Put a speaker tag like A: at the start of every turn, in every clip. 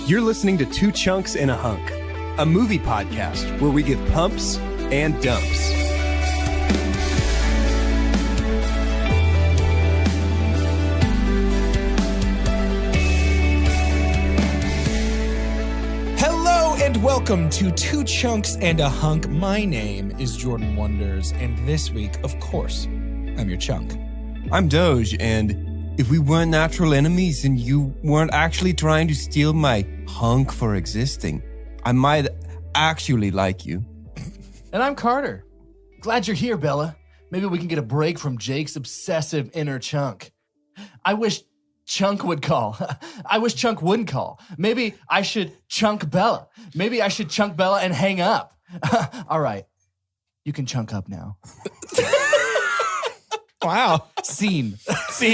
A: You're listening to Two Chunks and a Hunk, a movie podcast where we give pumps and dumps.
B: Hello and welcome to Two Chunks and a Hunk. My name is Jordan Wonders, and this week, of course, I'm your chunk.
C: I'm Doge, and if we weren't natural enemies and you weren't actually trying to steal my hunk for existing, I might actually like you.
D: And I'm Carter. Glad you're here, Bella. Maybe we can get a break from Jake's obsessive inner chunk. I wish Chunk would call. I wish Chunk wouldn't call. Maybe I should chunk Bella. Maybe I should chunk Bella and hang up. All right. You can chunk up now.
B: Wow.
D: Scene.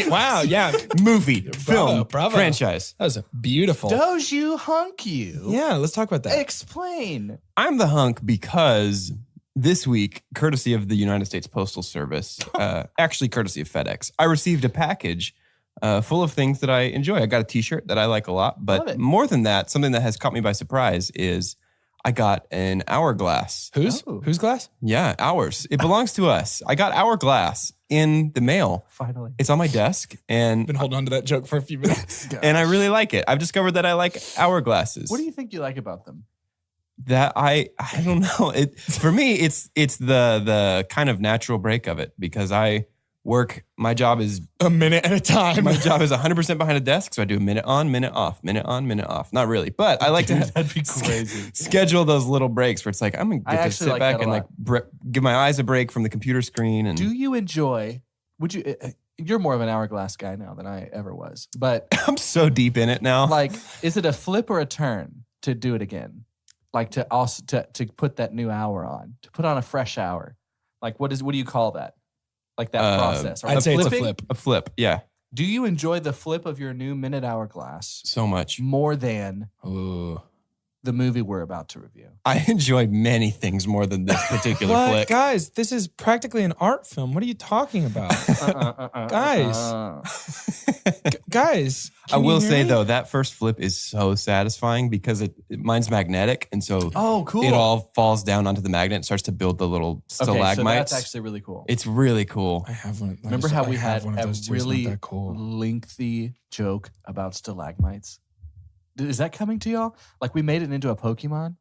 B: Wow, yeah.
C: Movie, film,
B: bravo.
C: franchise.
B: That was beautiful.
D: Doge you, hunk you.
B: Yeah, let's talk about that.
D: Explain.
C: I'm the hunk because this week, courtesy of the United States Postal Service, actually courtesy of FedEx, I received a package full of things that I enjoy. I got a t-shirt that I like a lot, but more than that, something that has caught me by surprise is I got an hourglass.
B: Whose glass?
C: Yeah, ours. It belongs to us. I got hourglass in the mail.
D: Finally.
C: It's on my desk, and
B: Been holding on to that joke for a few minutes.
C: and I really like it. I've discovered that I like hourglasses.
D: What do you think you like about them?
C: That I don't know. It for me, it's the kind of natural break of it because I work. My job is
B: A minute at a time.
C: my job is 100% behind a desk, so I do a minute on, minute off, minute on, minute off. Not really, but I like to
D: That'd be crazy.
C: schedule those little breaks where it's like I'm gonna
D: I
C: get to
D: actually
C: sit
D: like
C: back
D: that a
C: and like give my eyes a break from the computer screen. And
D: Do you enjoy, would you, you're more of an hourglass guy now than I ever was, but
C: I'm so deep in it now.
D: like, is it a flip or a turn to do it again? Like to also, to put that new hour on, to put on a fresh hour? Like what do you call that? Like that process? Or
B: I'd say it's a
D: flipping?
B: flip.
C: A flip, yeah,
D: Do you enjoy the flip of your new minute hourglass
C: so much.
D: more than
B: Ooh.
D: the movie we're about to review?
C: I enjoy many things more than this particular
B: What?
C: flick.
B: Guys, this is practically an art film. What are you talking about? Guys. Guys.
C: I
B: can you
C: will
B: hear
C: say
B: me?
C: though, that first flip is so satisfying because mine's magnetic, and so
D: Oh, cool.
C: it all falls down onto the magnet and starts to build the little stalagmites.
D: Okay, so that's actually really cool.
C: It's really cool.
B: I have one.
D: Remember how we had
B: one of
D: a
B: those too. It's not
D: really
B: that cool.
D: lengthy joke about stalagmites? Is that coming to y'all? Like we made it into a Pokemon?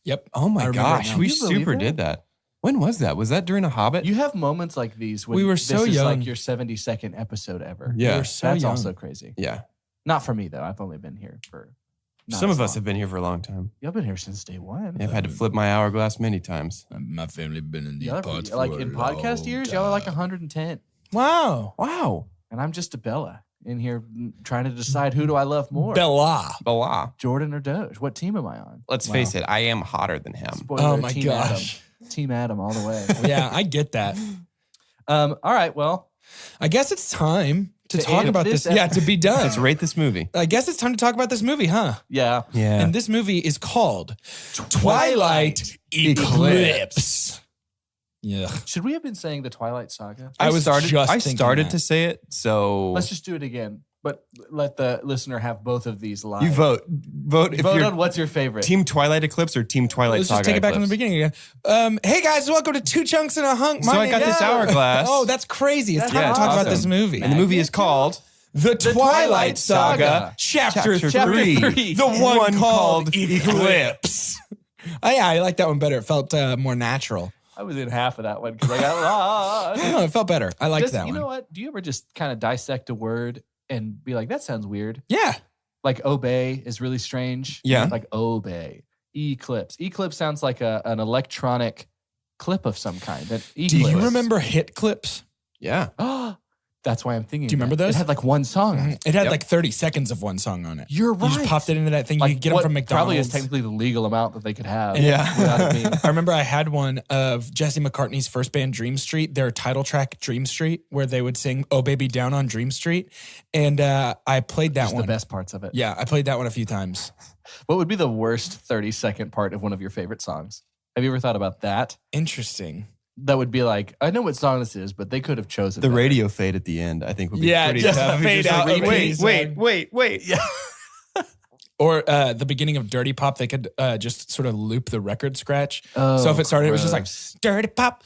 B: Yep.
C: Oh
B: I
C: my
B: remember
C: gosh,
B: it now.
C: we
D: Can you believe
C: super
D: that?
C: did that. When was that? Was that during a Hobbit?
D: You have moments like these when
B: We were
D: this
B: so
D: is
B: young.
D: like your 72nd episode ever.
C: Yeah.
B: We were so
D: That's
B: young.
D: also crazy.
C: Yeah.
D: Not for me though. I've only been here for not
C: Some
D: as
C: of us
D: long.
C: have been here for a long time.
D: Y'all been here since day one.
C: Yeah, I've had to flip my hourglass many times.
E: My family been in these
D: Y'all are-
E: parts
D: like
E: for
D: in
E: a
D: podcast
E: long
D: years, y'all are like
E: time.
D: 110.
B: Wow.
C: Wow.
D: And I'm just a Bella in here trying to decide who do I love more?
B: Bella.
C: Blah.
D: Jordan or Doge? What team am I on?
C: Let's face it, I am hotter than him.
D: Spoiler,
B: Oh my
D: Team
B: gosh.
D: Adam. Team Adam all the way.
B: Yeah, I get that.
D: All right, well,
B: I guess it's time to
D: To
B: talk
D: end
B: about
D: this
B: this. Yeah, to be done.
C: Let's rate this movie.
B: I guess it's time to talk about this movie, huh?
D: yeah.
C: Yeah.
B: And this movie is called Twilight Eclipse. Yeah.
D: Should we have been saying the Twilight Saga?
B: I was just
C: I
B: thinking
C: started
B: that.
C: to say it, so
D: Let's just do it again, but let the listener have both of these live.
C: you vote if
D: Vote
C: you're
D: on what's your favorite.
C: Team Twilight Eclipse or Team Twilight
B: Let's
C: Saga.
B: just take it back from the
C: Eclipse.
B: beginning again. Hey guys, welcome to Two Chunks and a Hunk.
C: So I got this hourglass.
B: Oh, that's crazy. It's
D: That's
B: time to talk about
C: awesome.
B: this movie.
C: And the movie is called
B: The Twilight Saga,
D: Saga.
B: Chapter
C: Chapter
B: 3.
C: three.
B: The one called
C: Eclipse.
B: Eclipse. Oh, yeah, I like that one better. It felt more natural.
D: I was in half of that one because I got lost.
B: No, it felt better. I liked
D: Just-
B: that
D: you
B: one.
D: know what? Do you ever just kind of dissect a word and be like, that sounds weird?
B: Yeah.
D: Like obey is really strange.
C: Yeah.
D: Like obey. Eclipse. Eclipse sounds like an electronic clip of some kind. That
B: Do
D: Eclipse.
B: you remember hit clips?
C: Yeah.
D: That's why I'm thinking.
B: Do you remember
D: that.
B: those?
D: It had like one song on it.
B: It had
C: Yep.
B: like 30 seconds of one song on it.
D: You're right.
B: You just popped it into that thing.
D: Like
B: you could get them
D: what
B: from McDonald's.
D: Probably is technically the legal amount that they could have.
C: Yeah.
D: without it being-
B: I remember I had one of Jesse McCartney's first band, Dream Street, their title track, Dream Street, where they would sing Oh Baby Down on Dream Street. And I played that
D: Just
B: one.
D: the best parts of it.
B: Yeah, I played that one a few times.
D: What would be the worst 30-second part of one of your favorite songs? Have you ever thought about that?
B: Interesting.
D: That would be like, I know what song this is, but they could have chosen
C: The
D: better.
C: radio fade at the end, I think, would be
B: Yeah,
C: pretty
B: just
C: tough.
B: fade
C: Just
B: out.
C: like,
B: Wait,
C: wait.
D: Yeah.
B: Or the beginning of Dirty Pop, they could just sort of loop the record scratch.
D: Oh,
B: so if it started, it was just like,
D: gross.
B: Dirty Pop.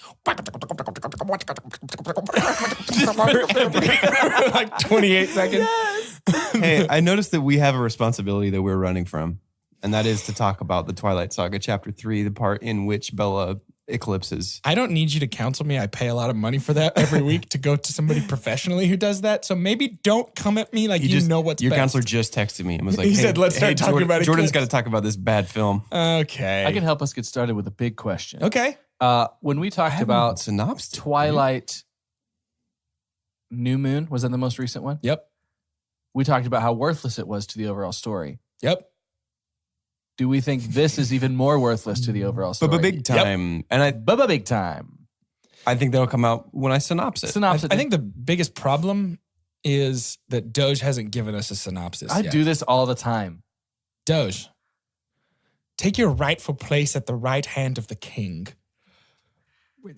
B: like 28 seconds.
C: Hey, I noticed that we have a responsibility that we're running from, and that is to talk about the Twilight Saga Chapter 3, the part in which Bella eclipses.
B: I don't need you to counsel me. I pay a lot of money for that every week to go to somebody professionally who does that. So maybe don't come at me like you know what's
C: Your
B: best.
C: counselor just texted me and was like,
B: He
C: hey,
B: said, let's start talking about
C: Jordan's
B: Eclipse.
C: got to talk about this bad film.
B: Okay.
D: I can help us get started with a big question.
B: Okay.
D: When we talked
C: haven't
D: about
C: synopsis.
D: Twilight New Moon, was that the most recent one?
B: Yep.
D: We talked about how worthless it was to the overall story.
B: Yep.
D: Do we think this is even more worthless to the overall story?
C: But big time. And
D: Big time.
C: I think that'll come out when I synopsis.
B: I think the biggest problem is that Doge hasn't given us a synopsis
D: I
B: yet.
D: do this all the time.
B: Doge, take your rightful place at the right hand of the king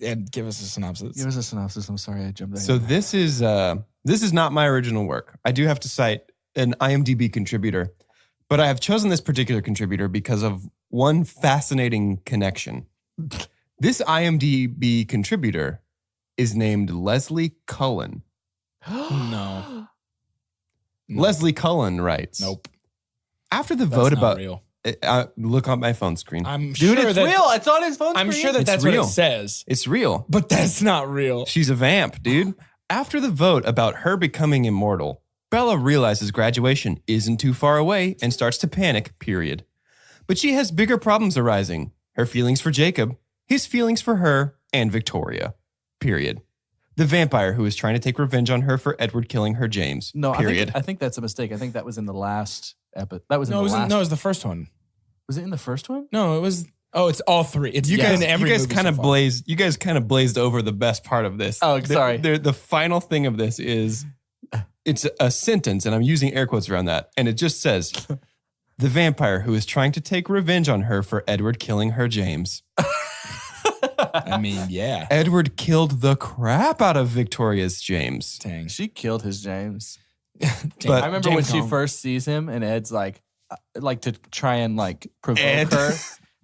B: and give us a synopsis.
D: Give us a synopsis. I'm sorry I jumped ahead.
C: So this is not my original work. I do have to cite an IMDb contributor, but I have chosen this particular contributor because of one fascinating connection. This IMDb contributor is named Leslie Cullen.
B: No.
C: Leslie Cullen writes,
B: Nope.
C: after the
B: That's
C: vote
B: not
C: about
B: real.
C: look on my phone screen.
B: I'm
D: Dude,
B: sure
D: it's
B: that,
D: real. It's on his phone
B: I'm
D: screen.
B: sure that
C: It's
B: that's
C: real.
B: what it says,
C: It's real.
B: but that's not real.
C: She's a vamp, dude. After the vote about her becoming immortal, Bella realizes graduation isn't too far away and starts to panic, period. But she has bigger problems arising. Her feelings for Jacob, his feelings for her, and Victoria, period. The vampire who is trying to take revenge on her for Edward killing her James,
D: No,
C: period.
D: I think that's a mistake. I think that was in the last episode. That was in
B: No,
D: the last.
B: it was the first one.
D: Was it in the first one?
B: No, it was. Oh, it's all three. It's
C: You
B: in
C: guys,
B: every movie
C: kind
B: so
C: of
B: far.
C: blazed. You guys kind of blazed over the best part of this.
D: Oh, sorry.
C: The final thing of this is, it's a sentence, and I'm using air quotes around that, and it just says, "The vampire who is trying to take revenge on her for Edward killing her James."
B: I mean, yeah.
C: Edward killed the crap out of Victoria's James.
B: Dang.
D: She killed his James.
C: But
D: I remember when she first sees him, and Ed's like to try and provoke
C: Ed.
D: her.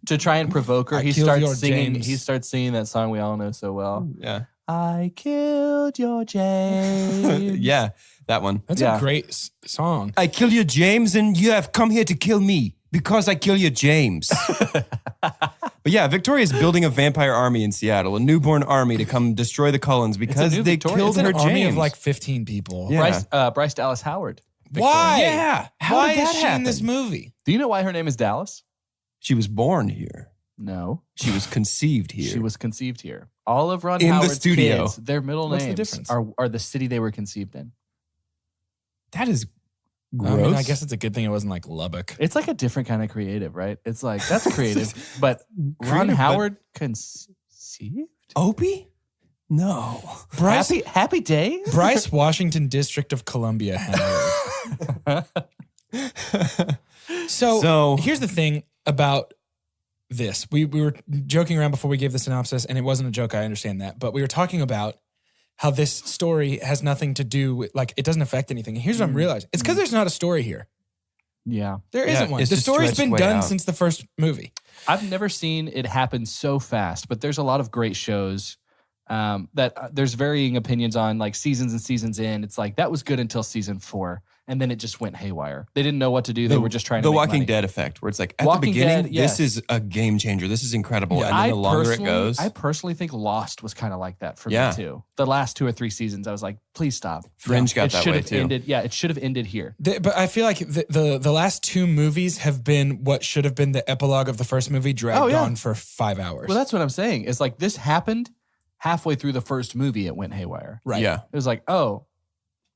D: To try and provoke her,
B: I
D: he
B: killed your
D: starts singing.
B: James.
D: He starts singing that song we all know so well.
C: Yeah.
D: I killed your James.
C: Yeah, that one.
B: That's
D: Yeah.
B: a great song.
C: I kill you, James, and you have come here to kill me because I kill you, James. But yeah, Victoria's building a vampire army in Seattle, a newborn army to come destroy the Cullens because
D: new
C: they
D: Victoria.
C: killed
B: It's an
C: her
B: army
C: James.
B: of like 15 people.
C: Yeah.
D: Bryce Dallas Howard.
B: Why?
C: Yeah. How
B: Why
C: did
B: is
C: that
B: she in
C: happen?
B: this movie?
D: Do you know why her name is Dallas?
C: She was born here.
D: No.
C: She was conceived here.
D: She was conceived here. All of Ron
C: In the
D: Howard's
C: studio.
D: kids, their middle
B: What's the
D: names
B: difference?
D: are the city they were conceived in.
C: That is gross.
B: I mean, I guess it's a good thing it wasn't like Lubbock.
D: It's like a different kind of creative, right? It's like, that's creative. But Ron
C: Creative, but-
D: Howard conceived?
C: Opie? No.
B: Bryce,
D: Happy days?
B: Bryce Washington, District of Columbia, Howard. So here's the thing about this. We were joking around before we gave the synopsis, and it wasn't a joke. I understand that. But we were talking about how this story has nothing to do with, like, it doesn't affect anything. And here's what I'm realizing. It's because there's not a story here.
D: Yeah.
B: There
C: Yeah,
B: isn't one.
C: it's
B: The
C: just
B: story's
C: stretched
B: been
C: way
B: done
C: out.
B: since the first movie.
D: I've never seen it happen so fast, but there's a lot of great shows that there's varying opinions on, like seasons and seasons in. It's like, that was good until season 4. And then it just went haywire. They didn't know what to do. They were just trying to
C: The
D: make
C: Walking
D: money.
C: Dead effect, where it's like, at
D: Walking
C: the beginning,
D: Dead, yes.
C: this is a game changer. This is incredible.
B: Yeah.
C: And then the longer it goes.
D: I personally think Lost was kind of like that for
C: Yeah.
D: me too. The last 2 or 3 seasons, I was like, please stop.
C: Fringe got
D: It
C: that
D: should
C: way
D: have
C: too.
D: ended. Yeah, it should have ended here.
B: But I feel like the last 2 movies have been what should have been the epilogue of the first movie dragged
D: Oh, yeah.
B: on for 5 hours.
D: Well, that's what I'm saying. It's like, this happened halfway through the first movie. It went haywire.
B: right.
C: Yeah.
D: It was like, oh,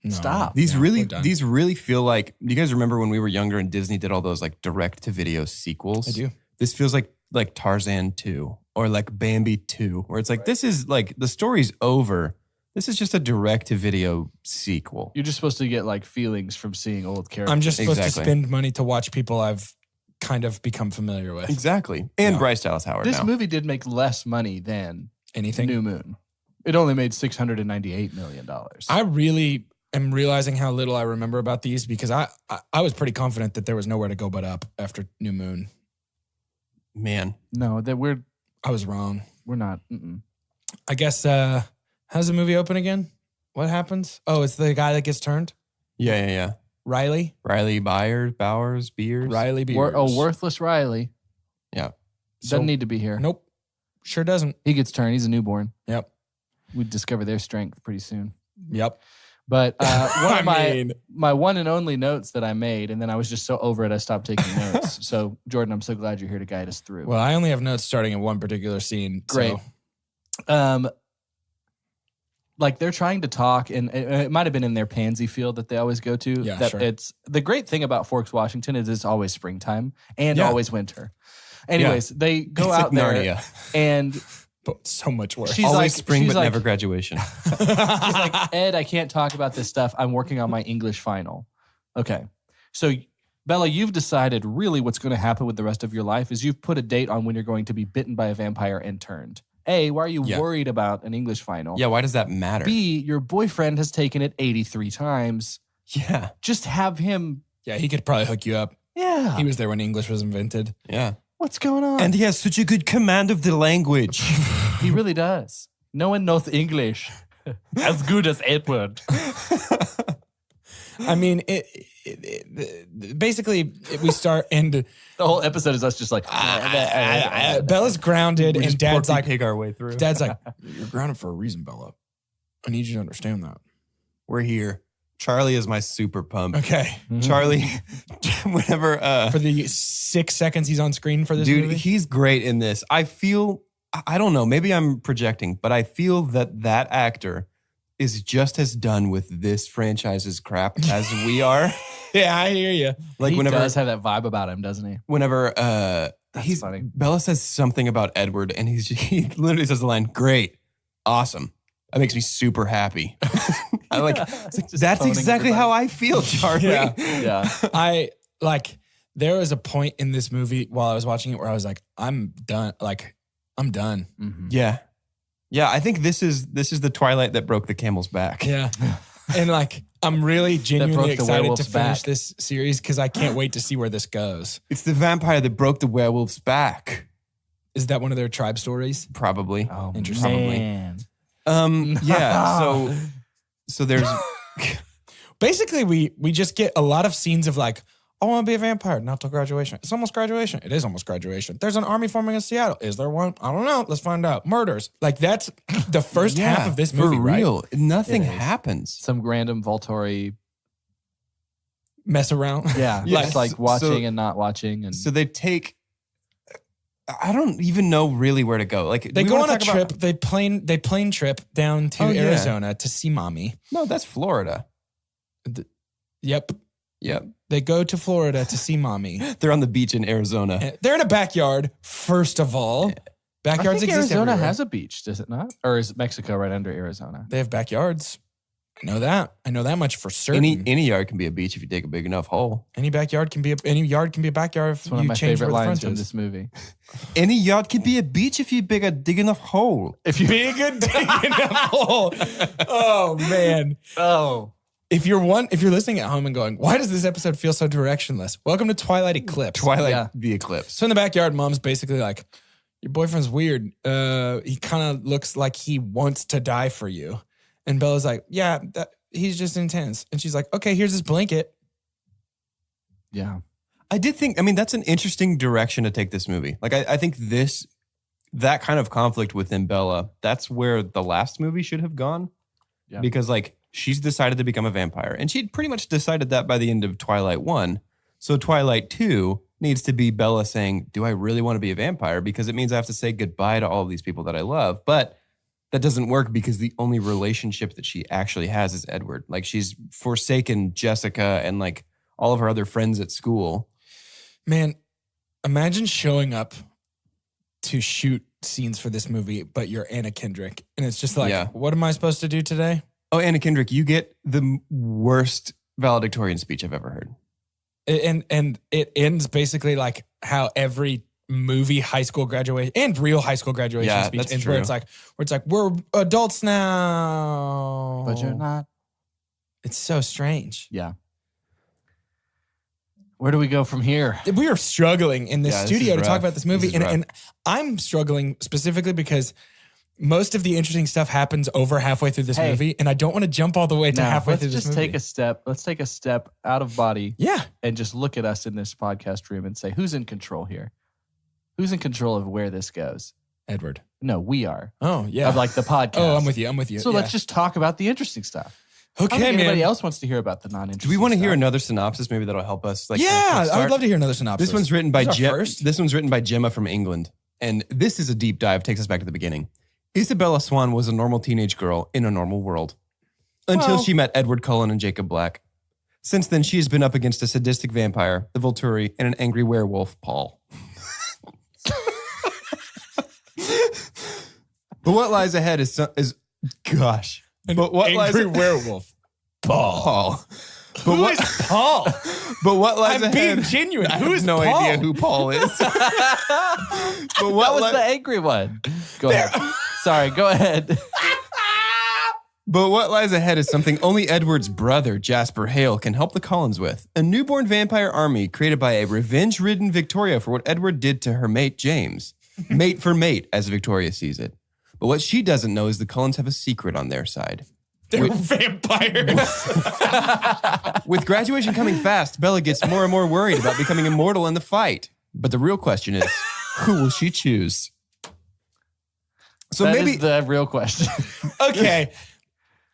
B: No.
D: stop.
C: These
B: Yeah,
C: really
B: we're done.
C: feel like, do you guys remember when we were younger and Disney did all those like direct to video sequels?
B: I do.
C: This feels like Tarzan 2 or like Bambi 2, where it's like, this is like, the story's over. This is just a direct to video sequel.
D: You're just supposed to get like feelings from seeing old characters.
B: I'm just supposed to
C: Exactly.
B: spend money to watch people I've kind of become familiar with.
C: Exactly. And
B: Yeah.
C: Bryce Dallas Howard
D: This
C: now.
D: movie did make less money than
B: Anything?
D: New Moon. It only made $698 million.
B: I really am realizing how little I remember about these because I was pretty confident that there was nowhere to go but up after New Moon.
C: Man.
D: No, that
B: I was wrong.
D: we're not. Mm-mm.
B: I guess, how's the movie open again? What happens? Oh, it's the guy that gets turned?
C: Yeah.
B: Riley?
C: Riley Bowers, Beers.
B: Riley Beers.
D: Worthless Riley.
C: Yeah.
D: Doesn't need to be here.
B: Nope. Sure doesn't.
D: He gets turned. He's a newborn.
B: Yep.
D: We discover their strength pretty soon.
B: Yep.
D: But one of
B: I
D: my one and only notes that I made, and then I was just so over it, I stopped taking notes. So, Jordan, I'm so glad you're here to guide us through.
B: Well, I only have notes starting at one particular scene.
D: Great.
B: So.
D: Like they're trying to talk, and it might have been in their pansy field that they always go to.
B: Yeah,
D: that
B: sure.
D: It's the great thing about Forks, Washington is it's always springtime and
C: Yeah.
D: always winter. Anyways, they go
C: It's
D: out
C: like
D: there
C: Narnia.
D: and
B: But so much worse.
D: she's
C: Always
D: like,
C: spring,
D: she's
C: but
D: like,
C: never graduation.
D: she's like, Ed, I can't talk about this stuff. I'm working on my English final. Okay. So, Bella, you've decided really what's going to happen with the rest of your life is you've put a date on when you're going to be bitten by a vampire and turned. A, why are you
C: Yeah.
D: worried about an English final?
C: Yeah, why does that matter?
D: B, your boyfriend has taken it 83 times.
C: Yeah.
D: Just have him.
B: Yeah, he could probably hook you up.
D: Yeah.
B: He was there when English was invented.
C: Yeah.
D: What's going on?
C: And he has such a good command of the language.
D: he really does. No one knows English as good as Edward.
B: I mean, basically, we start and
D: The whole episode is us just like,
B: Bella's grounded,
C: We
B: and
C: just
B: Dad's
C: Porky
B: like,
C: Pig our way through.
B: you're grounded for a reason, Bella. I need you to understand that.
C: We're here. Charlie is my super pump.
B: Okay.
C: Charlie, whenever
B: For the 6 seconds he's on screen for this
C: dude,
B: movie.
C: he's great in this. I don't know, maybe I'm projecting, but I feel that actor is just as done with this franchise's crap as we are.
B: Yeah, I hear you.
C: Like
D: he
C: whenever
D: does have that vibe about him, doesn't he?
C: he's
D: funny.
C: Bella says something about Edward, and he literally says the line, "Great, awesome." That makes me super happy. I like that's
D: phoning
C: exactly
D: everybody.
C: how I feel, Charlie.
B: Yeah.
D: Yeah.
B: I like there was a point in this movie while I was watching it where I was like, I'm done. Like, I'm done.
D: Mhm.
C: Yeah. Yeah, I think this is the Twilight that broke the camel's back.
B: Yeah. And like, I'm really genuinely
D: broke the
B: excited to
D: werewolf's
B: finish
D: back.
B: this series because I can't wait to see where this goes.
C: It's the vampire that broke the werewolf's back.
B: Is that one of their tribe stories?
C: Probably.
D: Oh,
B: Interesting.
D: man.
C: Yeah. So there's
B: Basically, we just get a lot of scenes of like, I want to be a vampire, not till graduation. It's almost graduation. It is almost graduation. There's an army forming in Seattle. Is there one? I don't know. Let's find out. Murders. Like that's the first half of this movie,
C: for
B: right?
C: real. Nothing
D: It is.
C: happens.
D: Some random Volturi.
B: Mess around.
D: Yeah.
C: Yes.
D: Just like watching
C: So-
D: and not watching. And
C: So they take. I don't even know really where to go. Like
B: They
C: we
B: go
C: wanna
B: on a
C: talk about-
B: trip. They plane trip down to
C: Oh, yeah.
B: Arizona to see mommy.
C: No, that's Florida.
B: Yep.
C: Yep.
B: They go to Florida to see mommy.
C: They're on the beach in Arizona.
B: And they're in a backyard, first of all.
D: I
B: Backyards
D: think
B: exist
D: Arizona
B: everywhere.
D: has a beach, does it not? Or is Mexico right under Arizona?
B: They have backyards. I know that. I know that much for certain.
C: Any yard can be a beach if you dig a big enough hole.
B: Any backyard can be any yard can be a backyard if
D: It's one of
B: you
D: my
B: change
D: favorite
B: where the
D: lines
B: front
D: from
B: is.
D: this movie.
C: Any yard can be a beach if you dig enough hole.
B: If you big a dig enough hole. Oh man.
D: Oh.
B: If you're listening at home and going, why does this episode feel so directionless? Welcome to Twilight Eclipse.
C: Twilight
D: Yeah.
C: the Eclipse.
B: So in the backyard, mom's basically like, your boyfriend's weird. He kind of looks like he wants to die for you. And Bella's like, yeah, he's just intense. And she's like, okay, here's his blanket.
D: Yeah.
C: I did think, that's an interesting direction to take this movie. Like, I think that kind of conflict within Bella, that's where the last movie should have gone.
D: Yeah.
C: Because, like, she's decided to become a vampire. And she'd pretty much decided that by the end of Twilight 1. So Twilight 2 needs to be Bella saying, do I really want to be a vampire? Because it means I have to say goodbye to all of these people that I love. But that doesn't work because the only relationship that she actually has is Edward. Like, she's forsaken Jessica and, like, all of her other friends at school.
B: Man, imagine showing up to shoot scenes for this movie, but you're Anna Kendrick. And it's just like,
C: Yeah.
B: what am I supposed to do today?
C: Oh, Anna Kendrick, you get the worst valedictorian speech I've ever heard.
B: And it ends basically like how every movie high school graduation and real high school graduation
C: Yeah,
B: speech
C: that's
B: ends,
C: true.
B: where it's like we're adults now.
D: But you're not.
B: It's so strange.
D: Yeah. Where do we go from here?
B: We are struggling in this
C: Yeah, this
B: studio
C: is
B: to talk
C: rough.
B: about this movie.
C: This is rough.
B: And I'm struggling specifically because most of the interesting stuff happens over halfway through this movie. And I don't want to jump all the way to halfway through this movie.
D: Let's take a step out of body.
B: Yeah.
D: And just look at us in this podcast room and say, who's in control here? Who's in control of where this goes?
B: Edward.
D: No, we are.
B: Oh, yeah.
D: Of like the podcast.
B: Oh, I'm with you.
D: So let's just talk about the interesting stuff.
B: Okay,
D: I don't think
B: man.
D: anybody else wants to hear about the non-interesting
C: Do we want to hear
D: stuff.
C: another synopsis? Maybe that'll help us. Like,
B: Yeah, I would
C: kickstart?
B: love to hear another synopsis.
C: This one's written by
B: This is our first?
C: This one's written by Gemma from England, and this is a deep dive. Takes us back to the beginning. Isabella Swan was a normal teenage girl in a normal world until she met Edward Cullen and Jacob Black. Since then, she has been up against a sadistic vampire, the Volturi, and an angry werewolf, Paul. But what lies ahead is gosh. But what lies
B: angry werewolf.
C: Paul. But
B: Who is Paul?
C: But what lies
B: I'm
C: ahead?
B: being genuine.
C: I
B: Who
C: have
B: is
C: no
B: Paul?
C: idea who Paul is. But what
D: That was
C: li-
D: the angry one. Go ahead. Sorry, go ahead.
C: But what lies ahead is something only Edward's brother, Jasper Hale, can help the Cullens with. A newborn vampire army created by a revenge-ridden Victoria for what Edward did to her mate, James. Mate for mate, as Victoria sees it. But what she doesn't know is the Cullens have a secret on their side.
B: They're vampires.
C: With graduation coming fast, Bella gets more and more worried about becoming immortal in the fight. But the real question is, who will she choose? So
D: That
C: maybe
D: is the real question.
B: Okay.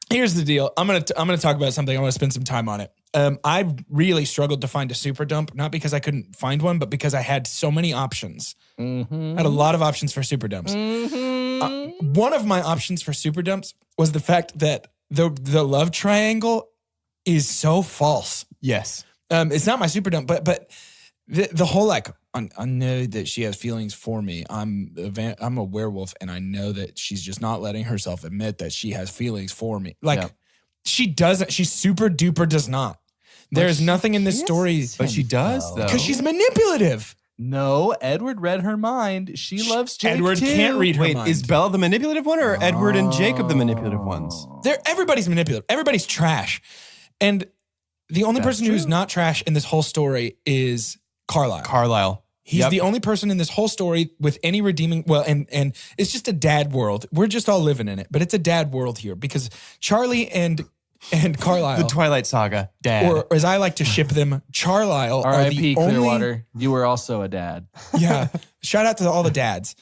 B: Here's the deal. I'm gonna talk about something. I want to spend some time on it. I really struggled to find a super dump, not because I couldn't find one, but because I had so many options. I had a lot of options for super dumps. One of my options for super dumps was the fact that the love triangle is so false.
C: yes.
B: It's not my super dump, but the whole like I know that she has feelings for me. I'm a werewolf, and I know that she's just not letting herself admit that she has feelings for me. Like
D: Yeah.
B: she doesn't. She super duper does not. There's nothing in this story
C: But she does, though.
B: because she's manipulative.
D: No, Edward read her mind. She loves Jake
B: Edward
D: too.
B: can't read her
C: Wait,
B: mind.
C: is Bella the manipulative one or Edward and Jacob the manipulative ones?
B: Everybody's manipulative. Everybody's trash, and the only person who's not trash in this whole story is Carlisle.
C: Carlisle.
B: He's the only person in this whole story with any redeeming. Well, and it's just a dad world. We're just all living in it, but it's a dad world here because Charlie and Carlisle,
C: The Twilight Saga. Dad.
B: or as I like to ship them, Charlisle are
D: R.I.P.
B: the only.
D: Clearwater. You were also a dad.
B: Yeah, shout out to all the dads,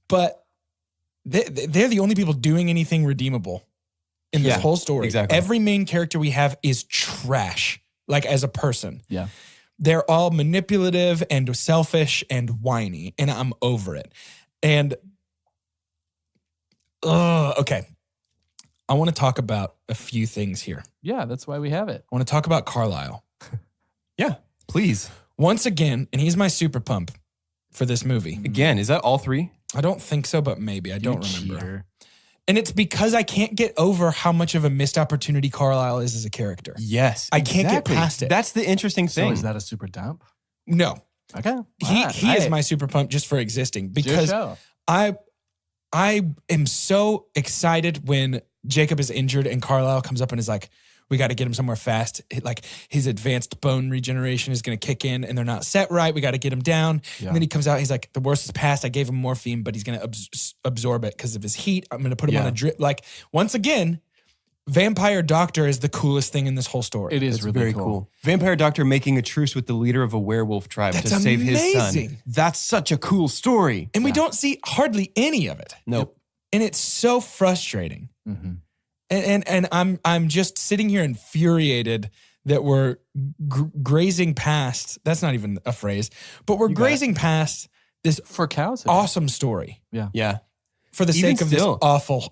B: but they're the only people doing anything redeemable in this
C: Yeah,
B: whole story.
C: exactly.
B: Every main character we have is trash, like as a person.
D: Yeah.
B: They're all manipulative and selfish and whiny, and I'm over it. And okay, I want to talk about a few things here.
D: Yeah, that's why we have it.
B: I want to talk about Carlisle
C: Yeah, please.
B: once again, and he's my super pump for this movie.
C: Again, is that all three?
B: I don't think so, but maybe. I don't remember.
D: Cheater.
B: And it's because I can't get over how much of a missed opportunity Carlisle is as a character.
C: Yes.
B: I can't get
C: exactly.
B: past it.
C: That's the interesting
D: So
C: thing.
D: is that a super dump?
B: No,
D: Okay.
B: he is my super pump just for existing because
D: show.
B: I am so excited when Jacob is injured and Carlisle comes up and is like, we got to get him somewhere fast. Like his advanced bone regeneration is going to kick in and they're not set right. We got to get him down.
D: Yeah.
B: And then he comes out. He's like, the worst is past. I gave him morphine, but he's going to absorb it because of his heat. I'm going to put him on a drip. Like once again, Vampire Doctor is the coolest thing in this whole story.
D: It is
C: It's
D: really
C: very cool. Vampire Doctor making a truce with the leader of a werewolf tribe
B: That's
C: to save his
B: amazing.
C: son. That's such a cool story.
B: And we don't see hardly any of it.
C: Nope.
B: And it's so frustrating.
D: Mm-hmm.
B: And I'm just sitting here infuriated that we're grazing past. That's not even a phrase, but we're grazing past this
D: For cows.
B: awesome story
C: Yeah.
B: for the
C: Even
B: sake of
C: still,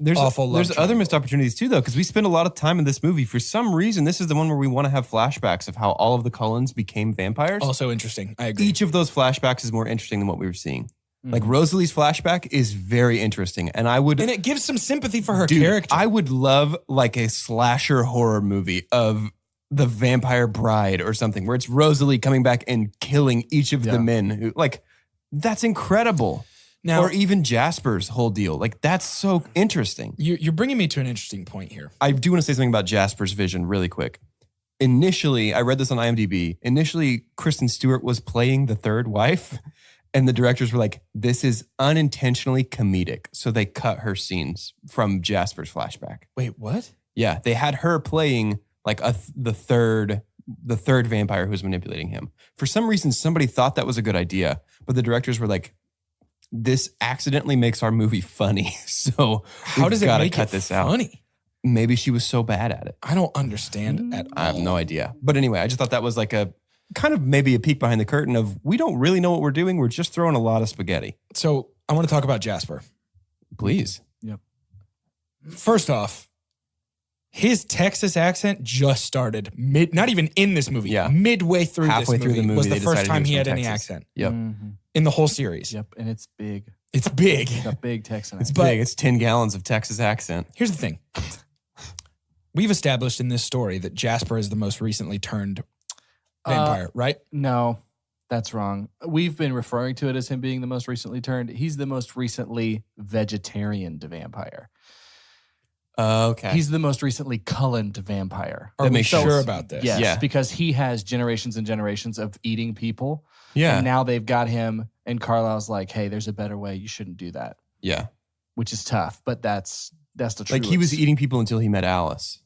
B: this awful love
C: There's other
B: triangle.
C: missed opportunities too, though, because we spend a lot of time in this movie. For some reason, this is the one where we want to have flashbacks of how all of the Cullens became vampires.
B: Also interesting. I agree.
C: Each of those flashbacks is more interesting than what we were seeing.
B: Mm-hmm.
C: Like Rosalie's flashback is very interesting, and I would
B: and it gives some sympathy for her
C: Dude,
B: character.
C: I would love like a slasher horror movie of the Vampire Bride or something where it's Rosalie coming back and killing each of the men who like that's incredible.
B: Now-
C: or even Jasper's whole deal. Like that's so interesting.
B: You're bringing me to an interesting point here.
C: I do want to say something about Jasper's vision really quick. initially, I read this on IMDb. Initially, Kristen Stewart was playing the third wife, and the directors were like, "This is unintentionally comedic," so they cut her scenes from Jasper's flashback.
B: Wait, what?
C: Yeah, they had her playing like the third vampire who was manipulating him. For some reason, somebody thought that was a good idea, but the directors were like, "This accidentally makes our movie funny, so
B: How does it
C: gotta
B: make
C: cut
B: it
C: this out."
B: funny?
C: Maybe she was so bad at it.
B: I don't understand at
C: I have
B: all.
C: no idea. But anyway, I just thought that was like a kind of maybe a peek behind the curtain of we don't really know what we're doing. We're just throwing a lot of spaghetti.
B: So I want to talk about Jasper.
C: Please.
B: First off, his Texas accent just started not even in this movie.
C: Yeah.
B: Midway through
C: Halfway
B: this
C: through the movie,
B: was the
C: they
B: first
C: decided
B: time
C: he
B: he
C: was
B: had
C: from
B: any
C: Texas.
B: accent
C: Yep.
B: in the whole series.
D: Yep, and it's big.
B: It's big.
D: It's a big Texan
C: It's
D: accent.
C: big. It's 10 gallons of Texas accent.
B: Here's the thing. We've established in this story that Jasper is the most recently turned vampire, right?
D: No, that's wrong. We've been referring to it as him being the most recently turned. He's the most recently vegetarian vampire.
C: Okay.
D: He's the most recently Cullen vampire.
B: Are
C: That
B: we
C: makes
B: sure
C: sense.
B: about this?
D: Yes,
C: Yeah.
D: because he has generations and generations of eating people.
C: yeah.
D: And now they've got him, and Carlisle's like, hey, there's a better way. You shouldn't do that,
C: Yeah.
D: which is tough, but that's the truth.
C: Like he was eating people until he met Alice.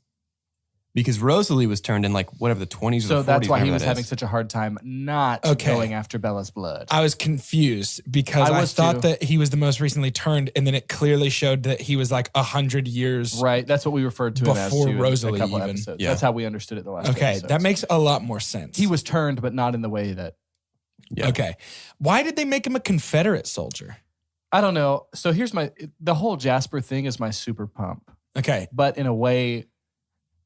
C: Because Rosalie was turned in like whatever the 20s or
D: So
C: the 40s.
D: that's why he
C: whatever
D: was
C: that
D: having
C: is.
D: such a hard time not
B: Okay.
D: going after Bella's blood.
B: I was confused because
D: I
B: I,
D: was
B: thought
D: too.
B: that he was the most recently turned, and then it clearly showed that he was like 100 years.
D: Right. That's what we referred to him as
B: Before
D: too in
B: Rosalie
D: a couple
B: even.
D: episodes.
C: Yeah.
D: That's how we understood it the last
B: Okay,
D: episodes.
B: that makes a lot more sense.
D: He was turned, but not in the way that
C: Yeah.
B: Okay. Why did they make him a Confederate soldier?
D: I don't know. So here's the whole Jasper thing is my super pump,
B: Okay.
D: but in a way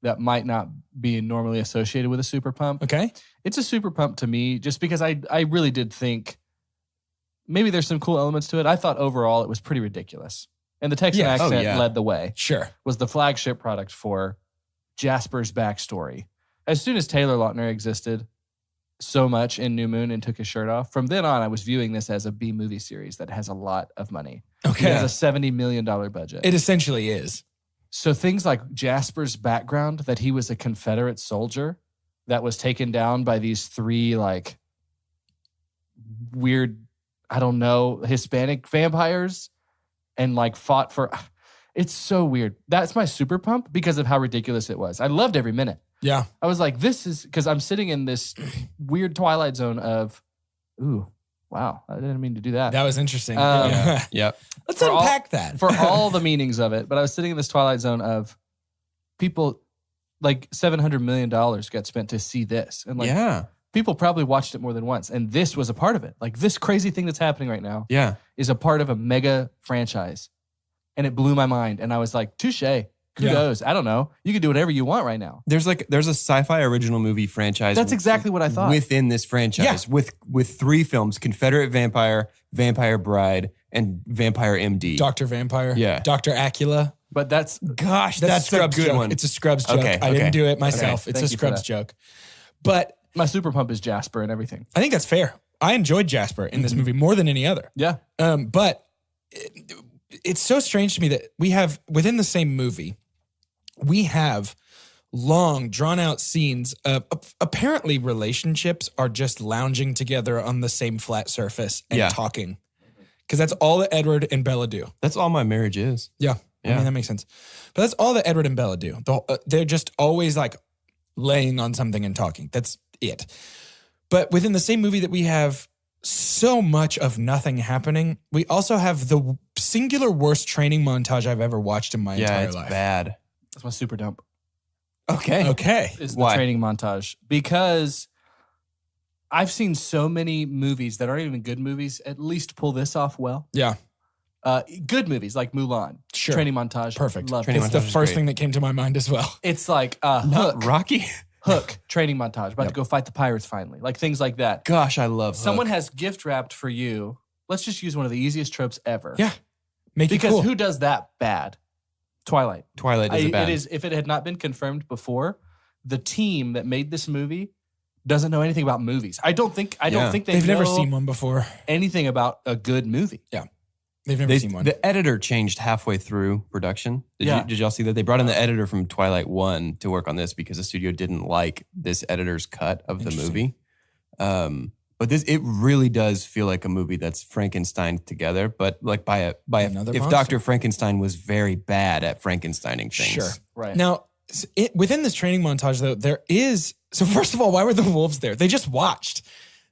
D: that might not be normally associated with a super pump.
B: Okay.
D: It's a super pump to me just because I really did think maybe there's some cool elements to it. I thought overall it was pretty ridiculous. And the Texan
B: Yes.
D: accent
C: Oh, yeah.
D: led the way.
B: Sure.
D: Was the flagship product for Jasper's backstory. As soon as Taylor Lautner existed so much in New Moon and took his shirt off, from then on, I was viewing this as a B movie series that has a lot of money.
B: Okay.
D: It has a $70 million budget.
B: It essentially is.
D: So things like Jasper's background, that he was a Confederate soldier that was taken down by these three like weird, I don't know, Hispanic vampires and like fought for, it's so weird. That's my super pump because of how ridiculous it was. I loved every minute.
B: Yeah.
D: I was like, this is, because I'm sitting in this weird Twilight Zone of, ooh, wow, I didn't mean to do that.
B: That was interesting.
D: Yeah.
C: Yep.
B: Let's
D: For all-
B: unpack that.
D: For all the meanings of it, but I was sitting in this Twilight Zone of people, like $700 million got spent to see this. And like,
C: Yeah.
D: people probably watched it more than once. And this was a part of it. Like this crazy thing that's happening right now
C: Yeah.
D: is a part of a mega franchise. And it blew my mind. And I was like, touche. Kudos. I don't know. You can do whatever you want right now.
C: There's a sci-fi original movie franchise.
D: That's exactly what I thought.
C: Within this franchise, with 3 films: Confederate Vampire, Vampire Bride, and Vampire MD.
B: Dr. Vampire.
C: Yeah.
B: Dr. Acula.
D: But that's,
C: Gosh, that's a
B: Scrubs
C: good
B: joke.
C: one.
B: It's a Scrubs joke.
C: Okay,
B: I didn't
C: okay.
B: do it myself.
D: Okay,
B: It's
D: thank
B: a
D: you for
B: Scrubs
D: that.
B: joke. But
D: my super pump is Jasper and everything.
B: I think that's fair. I enjoyed Jasper in this movie more than any other.
D: Yeah.
B: But it's so strange to me that we have, within the same movie, we have long, drawn-out scenes of apparently relationships are just lounging together on the same flat surface and
C: Yeah.
B: talking. Because that's all that Edward and Bella do.
C: That's all my marriage is.
B: Yeah. I
C: Yeah.
B: mean, that makes sense. But that's all that Edward and Bella do. They're just always like laying on something and talking. That's it. But within the same movie that we have so much of nothing happening, we also have the singular worst training montage I've ever watched in my
C: Yeah,
B: entire
C: it's
B: life.
C: bad.
D: That's my super dump.
C: Okay.
B: Okay.
D: Is the
C: Why?
D: training montage. Because I've seen so many movies that aren't even good movies at least pull this off well.
B: Yeah.
D: Good movies like Mulan.
B: Sure.
D: Training montage.
B: Perfect.
D: Love
C: Training
B: It's
D: it.
B: the
C: montage is
B: first
C: great.
B: thing that came to my mind as well.
D: It's like
C: Not
D: Hook.
C: Rocky.
D: Hook. Training montage. About to go fight the pirates finally. Like things like that.
C: Gosh, I love
D: Someone
C: Hook.
D: has gift wrapped for you. Let's just use one of the easiest tropes ever.
B: Yeah. Make it
D: Because
B: cool.
D: who does that bad? Twilight.
C: Twilight is bad.
D: It is, if it had not been confirmed before, the team that made this movie doesn't know anything about movies. I don't think
C: Yeah.
D: they
B: They've
D: know
B: never seen one before.
D: anything about a good movie.
B: Yeah. They've never seen one.
C: The editor changed halfway through production. Did y'all see that? They brought in the editor from Twilight 1 to work on this because the studio didn't like this editor's cut of the movie. But it really does feel like a movie that's Frankenstein together, but like by
B: Another
C: if
B: monster.
C: Dr. Frankenstein was very bad at Frankensteining things.
B: Sure.
D: Right.
B: Now, within this training montage, though, there is. So, first of all, why were the wolves there? They just watched.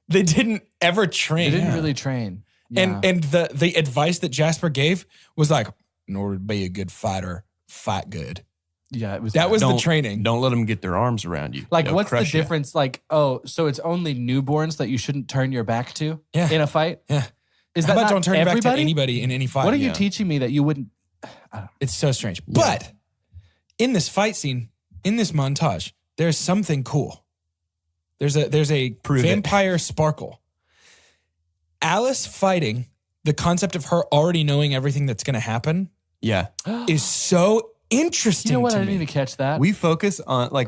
B: They didn't ever train.
D: They didn't really train. Yeah.
B: And the advice that Jasper gave was like, in order to be a good fighter, fight good.
D: Yeah, it was
B: That was the
C: Don't-
B: training.
C: Don't let them get their arms around you.
D: like,
C: They'll
D: what's the
C: crush you.
D: difference? Like, oh, so it's only newborns that you shouldn't turn your back to
B: Yeah.
D: in a fight?
B: Yeah.
D: Is
B: How
D: that
B: about
D: not
B: don't turn your back to
D: everybody?
B: anybody in any fight?
D: What are you
C: Yeah.
D: teaching me that you wouldn't?
B: It's so strange. But in this fight scene, in this montage, there's something cool. There's a
C: Prove it.
B: vampire sparkle. Alice fighting, the concept of her already knowing everything that's going to happen
C: Yeah.
B: is so interesting
D: You know what?
B: to
D: I didn't
B: me.
D: even catch that.
C: We focus on, I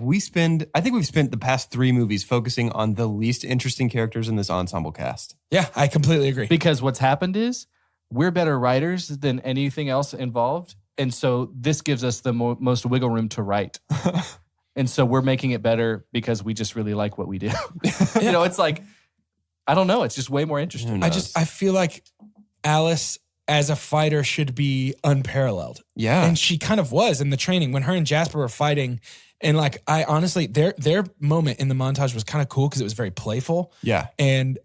C: think we've spent the past 3 movies focusing on the least interesting characters in this ensemble cast.
B: Yeah, I completely agree.
D: Because what's happened is we're better writers than anything else involved. And so this gives us the most wiggle room to write. And so we're making it better because we just really like what we do. You know, it's like, I don't know. It's just way more interesting.
C: Who knows?
B: I feel like Alice as a fighter should be unparalleled.
C: Yeah.
B: And she kind of was in the training when her and Jasper were fighting. And like, I honestly, their moment in the montage was kind of cool because it was very playful.
C: Yeah.
B: And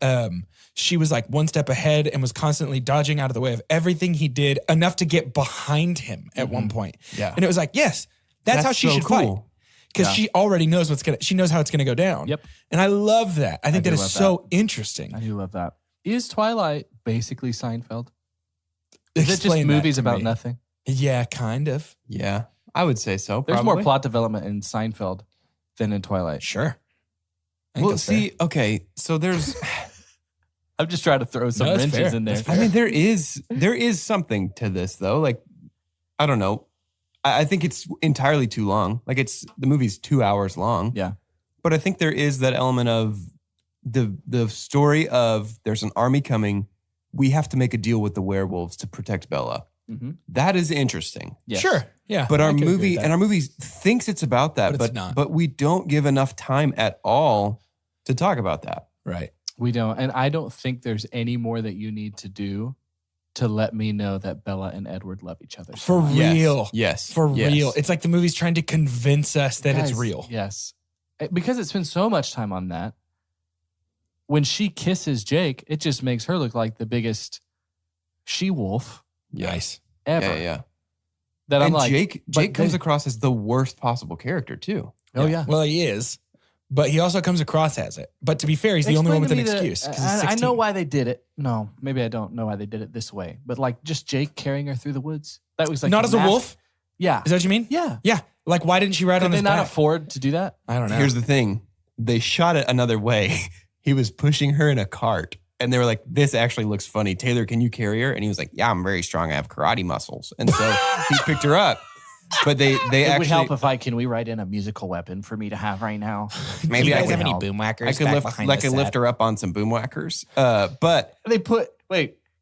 B: she was like one step ahead and was constantly dodging out of the way of everything he did, enough to get behind him at one point.
C: Yeah.
B: And it was like, yes, that's how she
C: so
B: should fight.
C: cool.
B: Because
D: Yeah.
B: she already knows she knows how it's going to go down.
D: Yep.
B: And I love that. I think
D: do
B: that is
D: love
B: so interesting.
D: I do love that. Is Twilight basically Seinfeld? Is it just
B: Explain that
D: movies
B: to
D: about
B: me.
D: nothing?
B: Yeah, kind of.
C: Yeah. I would say so.
D: There's
C: probably.
D: more plot development in Seinfeld than in Twilight.
B: Sure. I think
C: Well,
B: that's fair.
C: see, okay. So there's,
D: I'm just trying to throw some
B: No, that's
D: wrenches
B: fair.
D: in there.
B: That's
C: I mean, there is something to this though. Like, I don't know. I think it's entirely too long. Like the movie's 2 hours long.
D: Yeah.
C: But I think there is that element of the story of there's an army coming. We have to make a deal with the werewolves to protect Bella.
D: Mhm.
C: That is interesting.
D: Yes.
B: Sure. Yeah.
C: But
B: I
C: our
B: could agree
C: movie
B: with
C: and our movie thinks it's about that,
B: But it's not.
C: but we don't give enough time at all to talk about that.
B: right.
D: We don't. And I don't think there's any more that you need to do to let me know that Bella and Edward love each other.
B: For
D: much.
B: real.
C: Yes.
B: For
C: yes.
B: real. It's like the movie's trying to convince us that it's
D: Guys,
B: real.
D: Yes. Because it spends so much time on that. When she kisses Jake, it just makes her look like the biggest she-wolf
B: Nice.
D: ever.
C: Yeah.
D: That I'm
C: And
D: like,
C: Jake
D: but
C: comes
D: they-
C: across as the worst possible character too.
D: Oh, yeah.
B: Well, he is, but he also comes across as it. But to be fair, he's the only one with an
D: Explain to me
B: excuse. 'cause
D: the-
B: he's
D: I
B: 16.
D: know why they did it. No, maybe I don't know why they did it this way. But like just Jake carrying her through the woods. That was like
B: Not as a wolf?
D: Yeah.
B: Is that what you mean?
D: Yeah.
B: Yeah. Like, why didn't she ride
D: Could
B: on
D: they
B: his
D: not
B: back?
D: afford to do that?
B: I don't know.
C: Here's the thing. They shot it another way. He was pushing her in a cart. And they were like, this actually looks funny. Taylor, can you carry her? And he was like, yeah, I'm very strong. I have karate muscles. And so he picked her up. But they
D: It
C: actually
D: would help if can we write in a musical weapon for me to have right now?
C: maybe
B: Do you
C: I
B: guys
C: could
B: have any
C: help.
B: boom whackers?
C: I could
B: back
C: lift
B: behind
C: like
B: the
C: I could lift
B: set?
C: her up on some boom whackers. But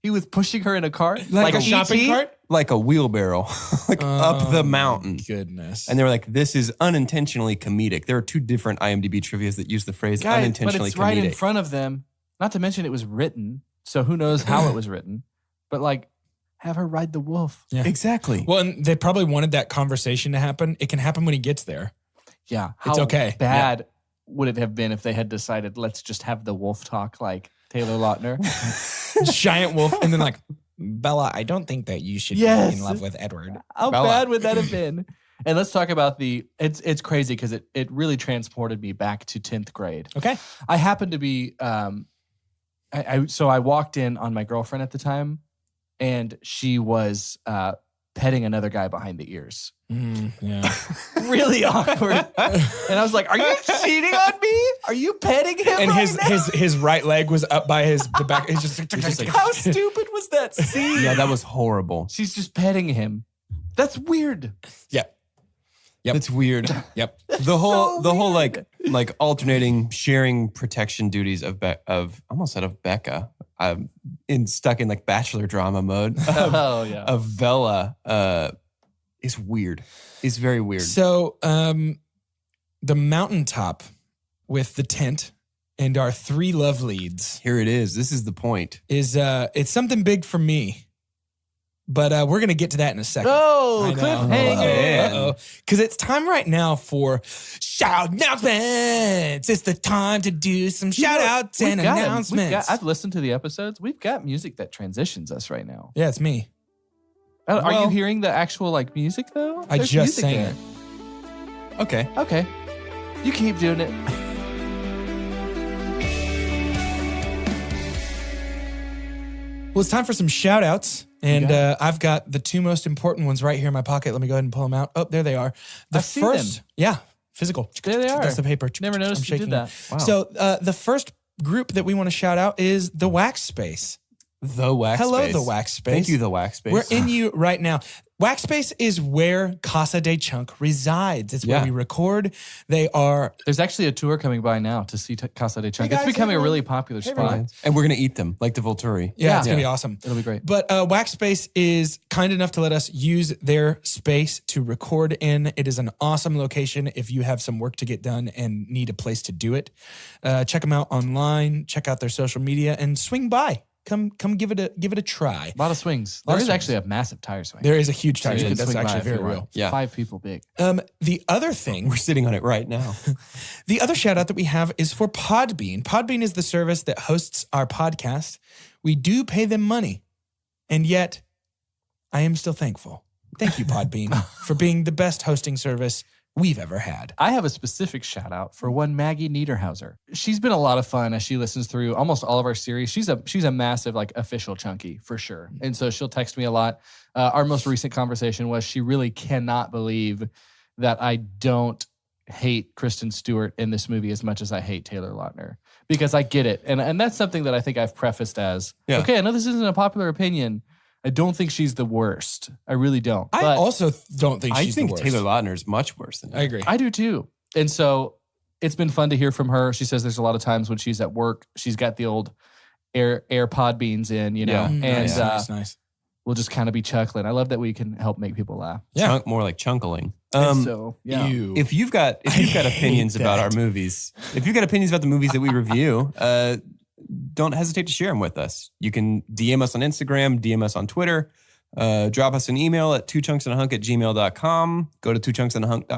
D: He was pushing her in a cart?
B: Like a
C: E.T.,
B: shopping cart?
C: like a wheelbarrow, like up the mountain.
B: Goodness.
C: And they were like, this is unintentionally comedic. There are 2 different IMDb trivias that use the phrase
D: Guys, but
C: unintentionally
D: it's right in
C: comedic.
D: front of them. Not to mention it was written, so who knows how it was written. But like, have her ride the wolf.
B: Yeah.
C: Exactly.
B: Well, and they probably wanted that conversation to happen. It can happen when he gets there.
D: Yeah.
B: It's
D: How
B: okay.
D: bad would it have been if they had decided, let's just have the wolf talk like Taylor Lautner?
B: Giant wolf. And then like, Bella, I don't think that you should
D: Yes.
B: be in love with Edward.
D: How
C: Bella.
D: bad would that have been? And let's talk about it's crazy because it really transported me back to 10th grade.
B: Okay.
D: I happened to be so I walked in on my girlfriend at the time, and she was petting another guy behind the ears.
B: Yeah.
D: Really awkward. And I was like, "Are you cheating on me? Are you petting him?"
B: And
D: right now?"
B: his right leg was up by the back. He's just like,
D: How stupid was that scene?
C: Yeah, that was horrible.
D: She's just petting him. That's weird.
B: Yeah. Yep.
C: It's weird.
B: Yep.
C: The whole like alternating sharing protection duties of Becca. Stuck in like bachelor drama mode of Bella is weird. It's very weird.
B: So the mountaintop with the tent and our 3 love leads
C: Here it is. This is the point.
B: is it's something big for me. But we're going to get to that in a second.
D: Oh,
B: I know.
D: cliffhanger.
B: Uh-oh. Because it's time right now for shout announcements. It's the time to do some shout outs and announcements.
D: I've listened to the episodes. We've got music that transitions us right now.
B: Yeah, it's me.
D: Are you hearing the actual like music though?
B: I
D: There's
B: just
D: music
B: sang
D: there.
B: it.
C: Okay.
D: Okay. You keep doing it.
B: Well, it's time for some shout outs. And I've got the 2 most important ones right here in my pocket. Let me go ahead and pull them out. Oh, there they are.
D: I've seen them.
B: Yeah, physical.
D: There they are.
B: That's the paper.
D: Never noticed you did that.
C: Wow.
B: So the first group that we want to shout out is the Wax Space.
C: The Wax
B: Hello,
C: Space.
B: the Wax Space.
C: Thank you, the Wax Space.
B: We're in you right now. Wax Space is where Casa de Chunk resides. It's where we record.
D: There's actually a tour coming by now to see Casa de Chunk.
B: Hey guys,
D: it's becoming
B: everyone.
D: a really popular spot.
C: And we're going to eat them like the Volturi.
B: Yeah, it's going to be awesome.
D: It'll be great.
B: But Wax Space is kind enough to let us use their space to record in. It is an awesome location if you have some work to get done and need a place to do it. Check them out online. Check out their social media and swing by. Come give it a try.
D: A lot of swings.
B: Lot
D: There
B: of
D: is
B: swings.
D: actually a massive tire swing.
B: There is a huge tire
D: You
B: swing.
D: can
B: That's
D: swing by
B: actually
D: if you
B: very
D: want.
B: real.
C: Yeah.
D: 5 people big.
B: The other thing,
C: We're sitting on it right now.
B: the other shout out that we have is for Podbean. Podbean is the service that hosts our podcast. We do pay them money, and yet I am still thankful. Thank you, Podbean, for being the best hosting service we've ever had.
D: I have a specific shout out for one Maggie Niederhauser. She's been a lot of fun as she listens through almost all of our series. She's a massive like official chunky for sure. And so she'll text me a lot. Our most recent conversation was she really cannot believe that I don't hate Kristen Stewart in this movie as much as I hate Taylor Lautner, because I get it. And that's something that I think I've prefaced as, okay, I know this isn't a popular opinion. I don't think she's the worst. I really don't.
B: I
D: But
B: also don't think she's the worst.
C: Taylor Lautner is much worse than
B: I agree.
D: I do too. And so it's been fun to hear from her. She says there's a lot of times when she's at work, she's got the old AirPod beans in, you know,
C: Yeah.
D: and
B: nice.
D: we'll just kind of be chuckling. I love that we can help make people laugh.
B: Yeah.
C: more like chunkling.
D: And so, yeah.
B: Ew.
C: If you've got opinions
B: hate
C: about
B: that.
C: our movies, if you've got opinions about the movies that we review, don't hesitate to share them with us. You can DM us on Instagram, DM us on Twitter, drop us an email at twochunksandahunk@gmail.com. Go to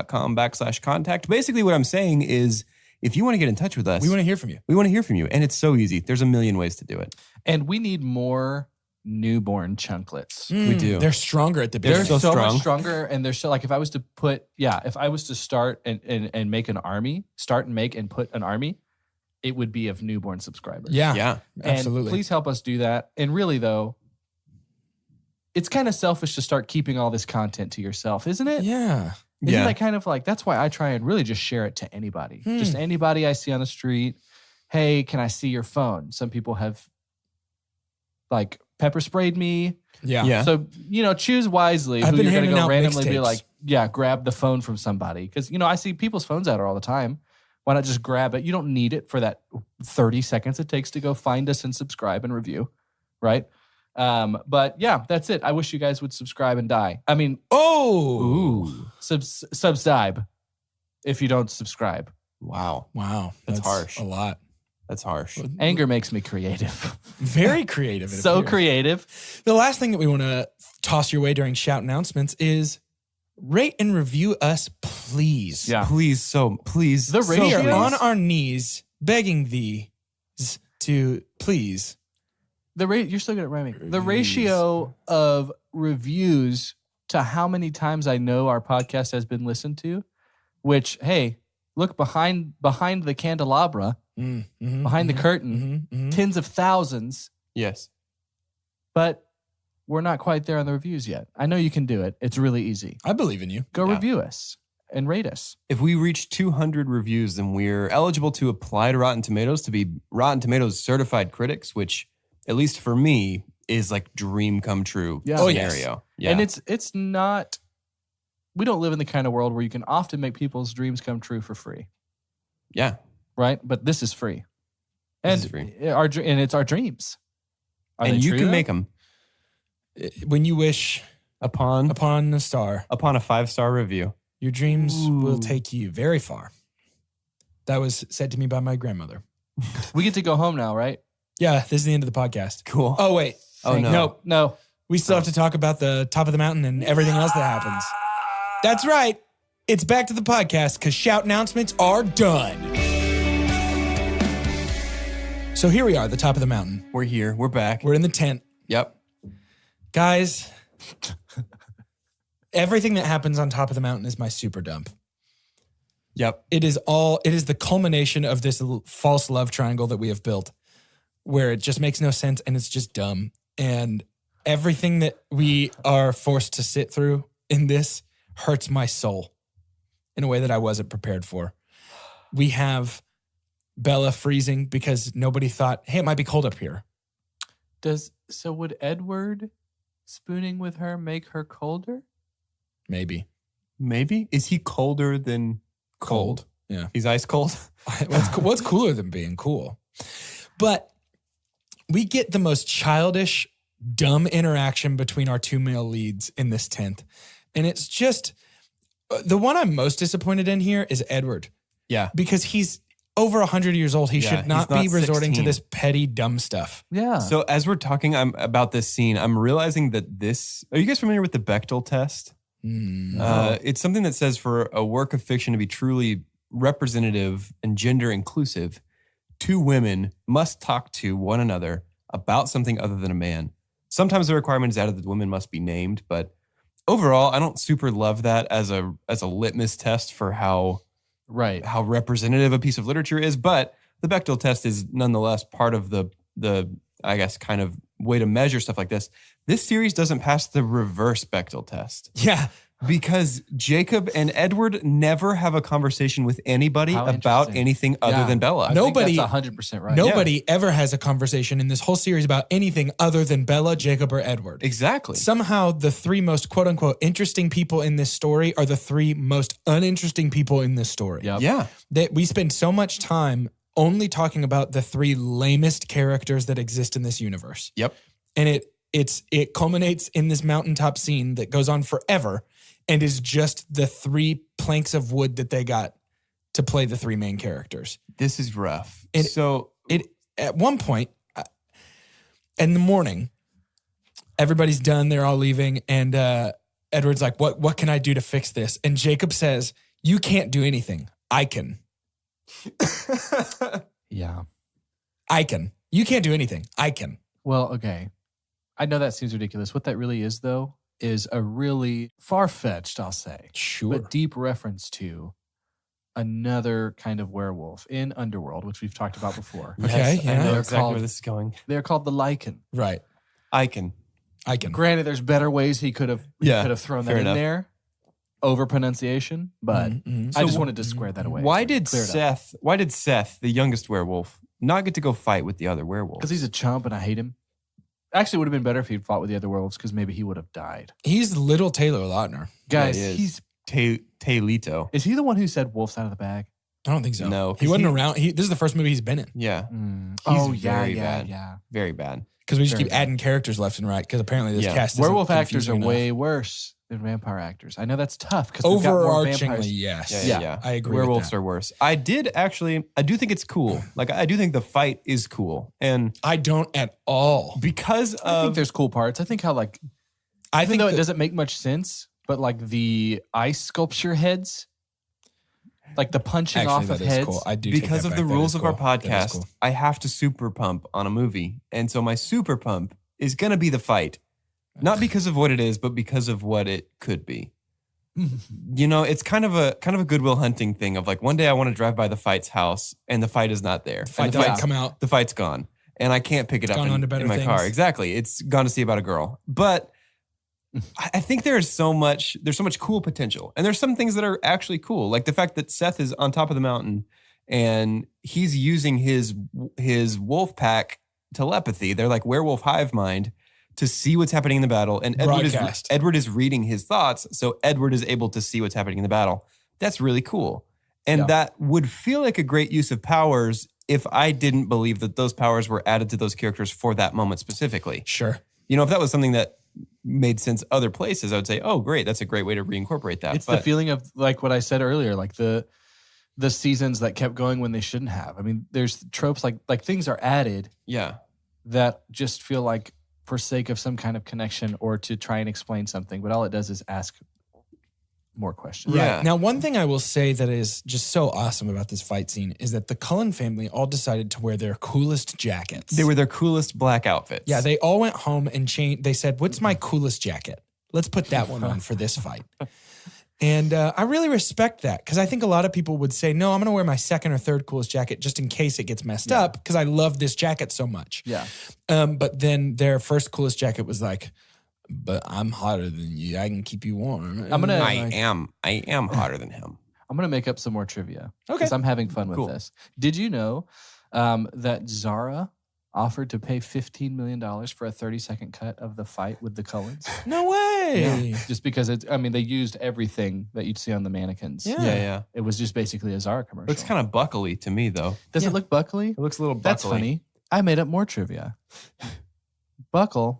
C: twochunksandahunk.com/contact. Basically what I'm saying is if you want to get in touch with us,
B: We want to hear from you.
C: we want to hear from you. And it's so easy. There's a million ways to do it.
D: And we need more newborn chunklets.
C: We do.
B: They're stronger at the
C: They're
B: beginning.
D: They're so
C: strong.
D: much stronger, and they're so like if I was to start and make an army, start and make and put an army, it would be of newborn subscribers.
B: Yeah,
C: Yeah.
B: absolutely.
D: And please help us do that. And really though, it's kind of selfish to start keeping all this content to yourself, isn't it?
B: Yeah.
D: Isn't
C: Yeah.
D: that kind of like, that's why I try and really just share it to anybody. Just anybody I see on the street. Hey, can I see your phone? Some people have like pepper sprayed me.
B: Yeah.
C: Yeah.
D: So, choose wisely
B: I've
D: who
B: been
D: you're going to
B: handing
D: go
B: out
D: randomly be
B: mixtapes.
D: like, yeah, grab the phone from somebody. Because, I see people's phones out there all the time. Why not just grab it? You don't need it for that 30 seconds it takes to go find us and subscribe and review, right? But yeah, that's it. I wish you guys would subscribe and die. I mean, subscribe if you don't subscribe.
C: Wow.
B: Wow.
C: That's harsh.
B: A lot.
C: That's harsh.
D: Anger makes me creative.
B: Very creative. it
D: So
B: appears.
D: creative.
B: The last thing that we want to toss your way during shout announcements is rate and review us, please.
D: Yeah.
C: Please.
D: The
B: We are
D: ratios-
B: on our knees begging thee to please.
D: You're still good at rhyming. The ratio of reviews to how many times I know our podcast has been listened to, which, hey, look behind the candelabra, behind the curtain, tens of thousands,
C: Yes.
D: but we're not quite there on the reviews yet. I know you can do it. It's really easy.
B: I believe in you.
D: Go
C: Yeah.
D: review us and rate us.
C: If we reach 200 reviews, then we're eligible to apply to Rotten Tomatoes to be Rotten Tomatoes certified critics, which, at least for me, is like dream come true
D: Yeah.
C: scenario.
B: Oh, yes.
C: Yeah.
D: And it's not we don't live in the kind of world where you can often make people's dreams come true for free,
C: Yeah.
D: right? But this is free.
C: This
D: And
C: is free.
D: and it's our dreams. Are
C: And
D: they
C: you
D: true,
C: can
D: though?
C: make them
B: When you wish
C: upon
B: upon a star,
C: a 5-star review.
B: your dreams will
C: Ooh.
B: take you very far. That was said to me by my grandmother.
D: We get to go home now, right?
B: Yeah, this is the end of the podcast.
C: Cool.
B: Oh, wait.
C: Oh, no.
B: Nope.
D: No.
B: We still have to talk about the top of the mountain and everything else that happens. That's right. It's back to the podcast because shout announcements are done. So here we are, the top of the mountain.
C: We're here. We're back.
B: We're in the tent.
C: Yep.
B: Guys, everything that happens on top of the mountain is my super dump.
C: Yep.
B: It is the culmination of this false love triangle that we have built where it just makes no sense and it's just dumb. And everything that we are forced to sit through in this hurts my soul in a way that I wasn't prepared for. We have Bella freezing because nobody thought, hey, it might be cold up here.
D: So would Edward spooning with her make her colder?
B: Maybe.
C: Maybe. Is he colder than cold?
B: Yeah.
C: He's ice cold?
B: What's cooler than being cool? But we get the most childish, dumb interaction between our two male leads in this tent. And it's just, the one I'm most disappointed in here is Edward.
C: Yeah.
B: Because he's over 100 years old. He
C: Yeah,
B: should not
C: he's not
B: be resorting to
C: 16.
B: this petty, dumb stuff.
D: Yeah.
C: So as we're talking about this scene, I'm realizing that this, are you guys familiar with the Bechdel test? It's something that says for a work of fiction to be truly representative and gender inclusive, two women must talk to one another about something other than a man. Sometimes the requirement is added that the women must be named, but overall, I don't super love that as a litmus test for how representative a piece of literature is. But the Bechdel test is nonetheless part of the I guess kind of way to measure stuff like this. This series doesn't pass the reverse Bechdel test.
B: Yeah.
C: Because Jacob and Edward never have a conversation with anybody
D: How
C: about
D: interesting.
C: anything other
D: Yeah.
C: than Bella.
D: I
B: Nobody-
D: think that's 100% right.
B: Nobody ever has a conversation in this whole series about anything other than Bella, Jacob, or Edward.
C: Exactly.
B: Somehow the three most quote unquote interesting people in this story are the three most uninteresting people in this story.
D: Yep.
C: Yeah.
B: That we spend so much time only talking about the three lamest characters that exist in this universe.
C: Yep.
B: And it culminates in this mountaintop scene that goes on forever and is just the three planks of wood that they got to play the three main characters.
C: This is rough.
B: And
C: So
B: It at one point in the morning, everybody's done, they're all leaving, and Edward's like, what can I do to fix this? And Jacob says, you can't do anything. I can.
D: Yeah.
B: I can. You can't do anything. I can.
D: Well, okay. I know that seems ridiculous. What that really is, though, is a really far-fetched, I'll say,
B: Sure.
D: but deep reference to another kind of werewolf in Underworld, which we've talked about before.
B: Okay,
C: Yes, I
B: yeah.
C: know
D: They're
C: exactly
D: called-
C: where this is going.
D: They're called the Lycan.
B: Right.
C: I can.
B: I can.
D: Granted, there's better ways he could have thrown that
C: fair
D: in
C: enough.
D: there. Over pronunciation, but
B: Mhm.
D: I just wanted to square that away.
C: Why did
D: Clear it up.
C: Seth, the youngest werewolf, not get to go fight with the other werewolves?
D: Because he's a chump and I hate him. Actually, it would have been better if he'd fought with the other werewolves because maybe he would have died.
B: He's little Taylor Lautner.
D: Guys,
C: he is.
D: he's
C: Taylito.
D: is he the one who said wolf's out of the bag?
B: I don't think so.
C: No,
B: He
C: 'cause
B: wasn't
C: he-
B: around. This is the first movie he's been in
C: Yeah.
D: Oh,
C: very
D: yeah,
C: bad.
D: yeah.
C: Very bad.
B: because we just
D: Very
B: keep adding characters left and right because apparently this
C: Yeah.
B: cast isn't
D: Werewolf actors are
B: confusing enough.
D: way worse than vampire actors. I know that's tough because we've got more
B: Overarchingly,
D: vampires.
B: yes.
C: Yeah.
B: I agree.
C: Werewolves
B: with that.
C: are worse. I do think it's cool. Like, I do think the fight is cool. And
B: I don't at all.
C: because
D: I think
C: of,
D: there's cool parts. I think how like
B: I
D: even
B: think
D: though it
B: that-
D: doesn't make much sense, but like the ice sculpture heads, like the punching
B: actually,
D: off
B: that
D: of
B: is
D: heads.
B: cool. I do take
C: because
B: that
C: of
B: back.
C: the
B: That
C: rules
B: is
C: of our
B: cool. That is
C: podcast,
B: cool.
C: I have to super pump on a movie. And so my super pump is going to be the fight. Not because of what it is, but because of what it could be. You know, it's kind of a Goodwill Hunting thing of like, one day I want to drive by the fight's house and the fight is not there.
B: Fight
C: And the
B: doesn't
C: fight's-
B: come out.
C: The fight's gone. And I can't pick it up
B: gone on to
C: in
B: better
C: my car.
B: things.
C: Exactly. It's gone to see about a girl. But I think there's so much cool potential. And there's some things that are actually cool. Like the fact that Seth is on top of the mountain and he's using his wolf pack telepathy. They're like werewolf hive mind to see what's happening in the battle. And
B: Broadcast.
C: Edward is reading his thoughts, so Edward is able to see what's happening in the battle. That's really cool. And that would feel like a great use of powers if I didn't believe that those powers were added to those characters for that moment specifically.
B: Sure.
C: You know, if that was something that made sense other places, I would say, oh, great, that's a great way to reincorporate that.
D: It's the feeling of like what I said earlier, like the seasons that kept going when they shouldn't have. I mean, there's tropes like things are added that just feel like for sake of some kind of connection or to try and explain something, but all it does is ask more questions.
C: Yeah.
B: Right. Now, one thing I will say that is just so awesome about this fight scene is that the Cullen family all decided to wear their coolest jackets.
C: They were their coolest black outfits.
B: Yeah, they all went home and changed. They said, what's my coolest jacket? Let's put that one on for this fight. And I really respect that because I think a lot of people would say, no, I'm going to wear my second or third coolest jacket just in case it gets messed up because I love this jacket so much.
D: Yeah.
B: But then their first coolest jacket was like, but I'm hotter than you. I can keep you warm.
C: I am hotter than him.
D: I'm going to make up some more trivia.
B: Okay.
D: Because I'm having fun with this. Did you know that Zara offered to pay $15 million for a 30-second cut of the fight with the Cullens?
B: No way.
D: Yeah. Just because they used everything that you'd see on the mannequins.
C: Yeah.
D: It was just basically a Zara commercial.
C: Looks kind of buckly to me, though.
D: Does it look buckly?
C: It looks a little buckly.
D: That's funny. I made up more trivia. Buckle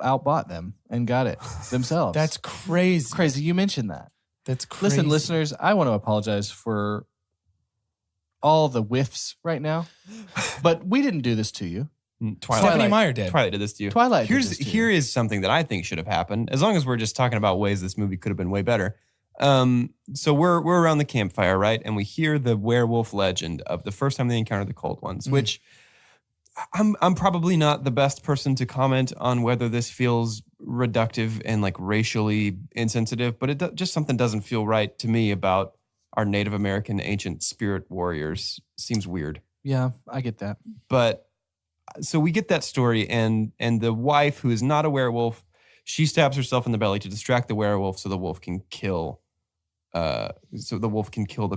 D: outbought them and got it themselves.
B: That's crazy.
D: Crazy you mentioned that.
B: That's crazy.
D: Listen, listeners, I want to apologize for all the whiffs right now, but we didn't do this to you.
B: Stephanie Meyer did.
C: Twilight did this to you. Here is something that I think should have happened, as long as we're just talking about ways this movie could have been way better. So we're around the campfire, right? And we hear the werewolf legend of the first time they encounter the cold ones, which I'm probably not the best person to comment on whether this feels reductive and like racially insensitive, but just something doesn't feel right to me about our Native American ancient spirit warriors. Seems weird.
D: Yeah, I get that.
C: But so we get that story, and the wife, who is not a werewolf, she stabs herself in the belly to distract the werewolf so the wolf can kill. The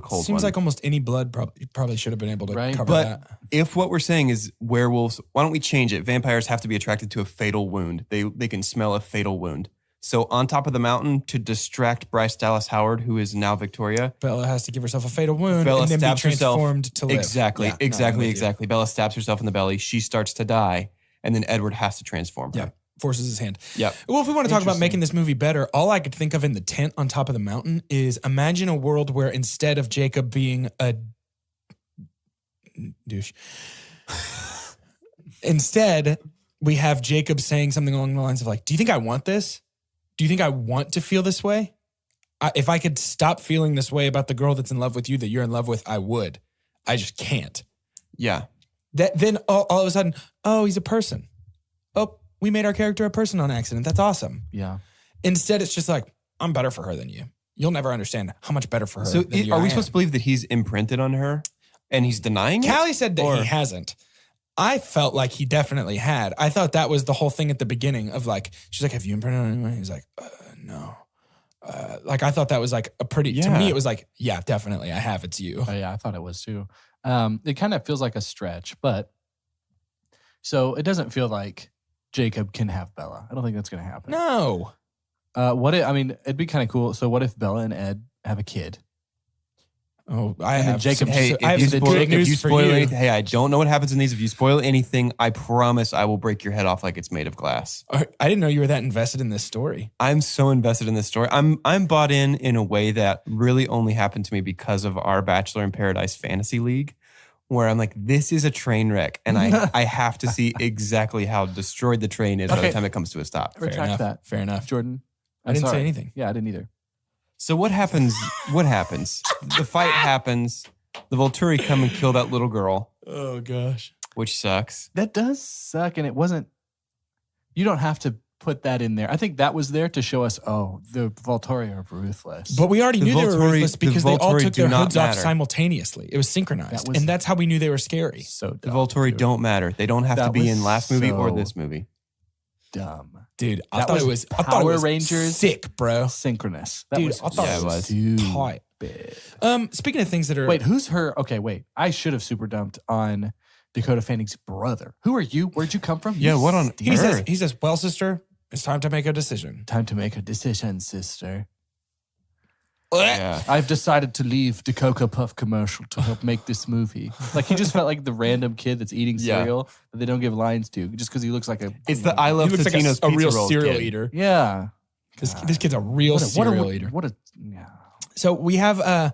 C: cold
B: Seems
C: one.
B: like almost any blood probably should have been able to cover
C: but
B: that.
C: If what we're saying is werewolves, why don't we change it? Vampires have to be attracted to a fatal wound. They can smell a fatal wound. So on top of the mountain, to distract Bryce Dallas Howard, who is now Victoria,
B: Bella has to give herself a fatal wound
C: Bella
B: and then be
C: stabs herself
B: transformed to live.
C: Exactly. Bella stabs herself in the belly. She starts to die, and then Edward has to transform her.
B: Yeah. Forces his hand.
C: Yep.
B: Well, if we want to talk about making this movie better, all I could think of in the tent on top of the mountain is imagine a world where instead of Jacob being a douche, instead we have Jacob saying something along the lines of like, do you think I want this? Do you think I want to feel this way? If I could stop feeling this way about the girl that's in love with you that you're in love with, I would. I just can't.
C: Yeah.
B: Then all of a sudden, oh, he's a person. Oh, we made our character a person on accident. That's awesome.
D: Yeah.
B: Instead, it's just like, I'm better for her than you. You'll never understand how much better for her
C: So
B: than you
C: are we
B: I
C: supposed to believe that he's imprinted on her and he's denying it?
B: Callie said that he hasn't. I felt like he definitely had. I thought that was the whole thing at the beginning of like, she's like, have you imprinted on anyone? He's like, no. Like, I thought that was like a pretty, to me, it was like, yeah, definitely. I have. It's you.
D: Oh, yeah, I thought it was too. It kind of feels like a stretch, but so it doesn't feel like Jacob can have Bella. I don't think that's going to happen.
B: No.
D: It'd be kind of cool. So what if Bella and Ed have a kid?
B: Oh,
C: Jacob. Hey, if you spoil anything, hey, I don't know what happens in these. If you spoil anything, I promise I will break your head off like it's made of glass.
B: I didn't know you were that invested in this story.
C: I'm so invested in this story. I'm bought in a way that really only happened to me because of our Bachelor in Paradise Fantasy League, where I'm like, this is a train wreck, and I have to see exactly how destroyed the train is by the time it comes to a stop.
D: Retract that.
B: Fair enough.
D: Jordan.
B: I didn't say anything.
D: Yeah, I didn't either.
C: So what happens? What happens? The fight happens. The Volturi come and kill that little girl.
B: Oh, gosh.
C: Which sucks.
D: That does suck, and it wasn't... You don't have to put that in there. I think that was there to show us, the Volturi are ruthless.
B: But we already knew they were ruthless because they all took their hoods off
C: matter.
B: simultaneously. It was synchronized. And that's how we knew they were scary.
D: So dumb,
C: the Volturi don't matter. They don't have to be in last movie or this movie.
D: Dumb.
B: Dude, I thought it was
D: Power Rangers
B: sick, bro.
D: Synchronous.
B: I thought it was tight. Speaking of things that are...
D: Wait, who's her... Okay, wait. I should have super dumped on Dakota Fanning's brother. Who are you? Where'd you come from?
C: Yeah, what on
B: He
C: earth?
B: says, well, sister, it's time to make a decision.
D: Time to make a decision, sister.
C: Yeah.
D: I've decided to leave the Cocoa Puff commercial to help make this movie. Like, he just felt like the random kid that's eating cereal that they don't give lines to just because he looks like a...
C: It's the I
B: He
C: Love
B: looks like
C: Totino's
B: a
C: pizza
B: real
C: roll
B: cereal
C: kid.
B: eater.
D: Yeah.
B: This kid's a real cereal eater.
D: Yeah.
B: So we have,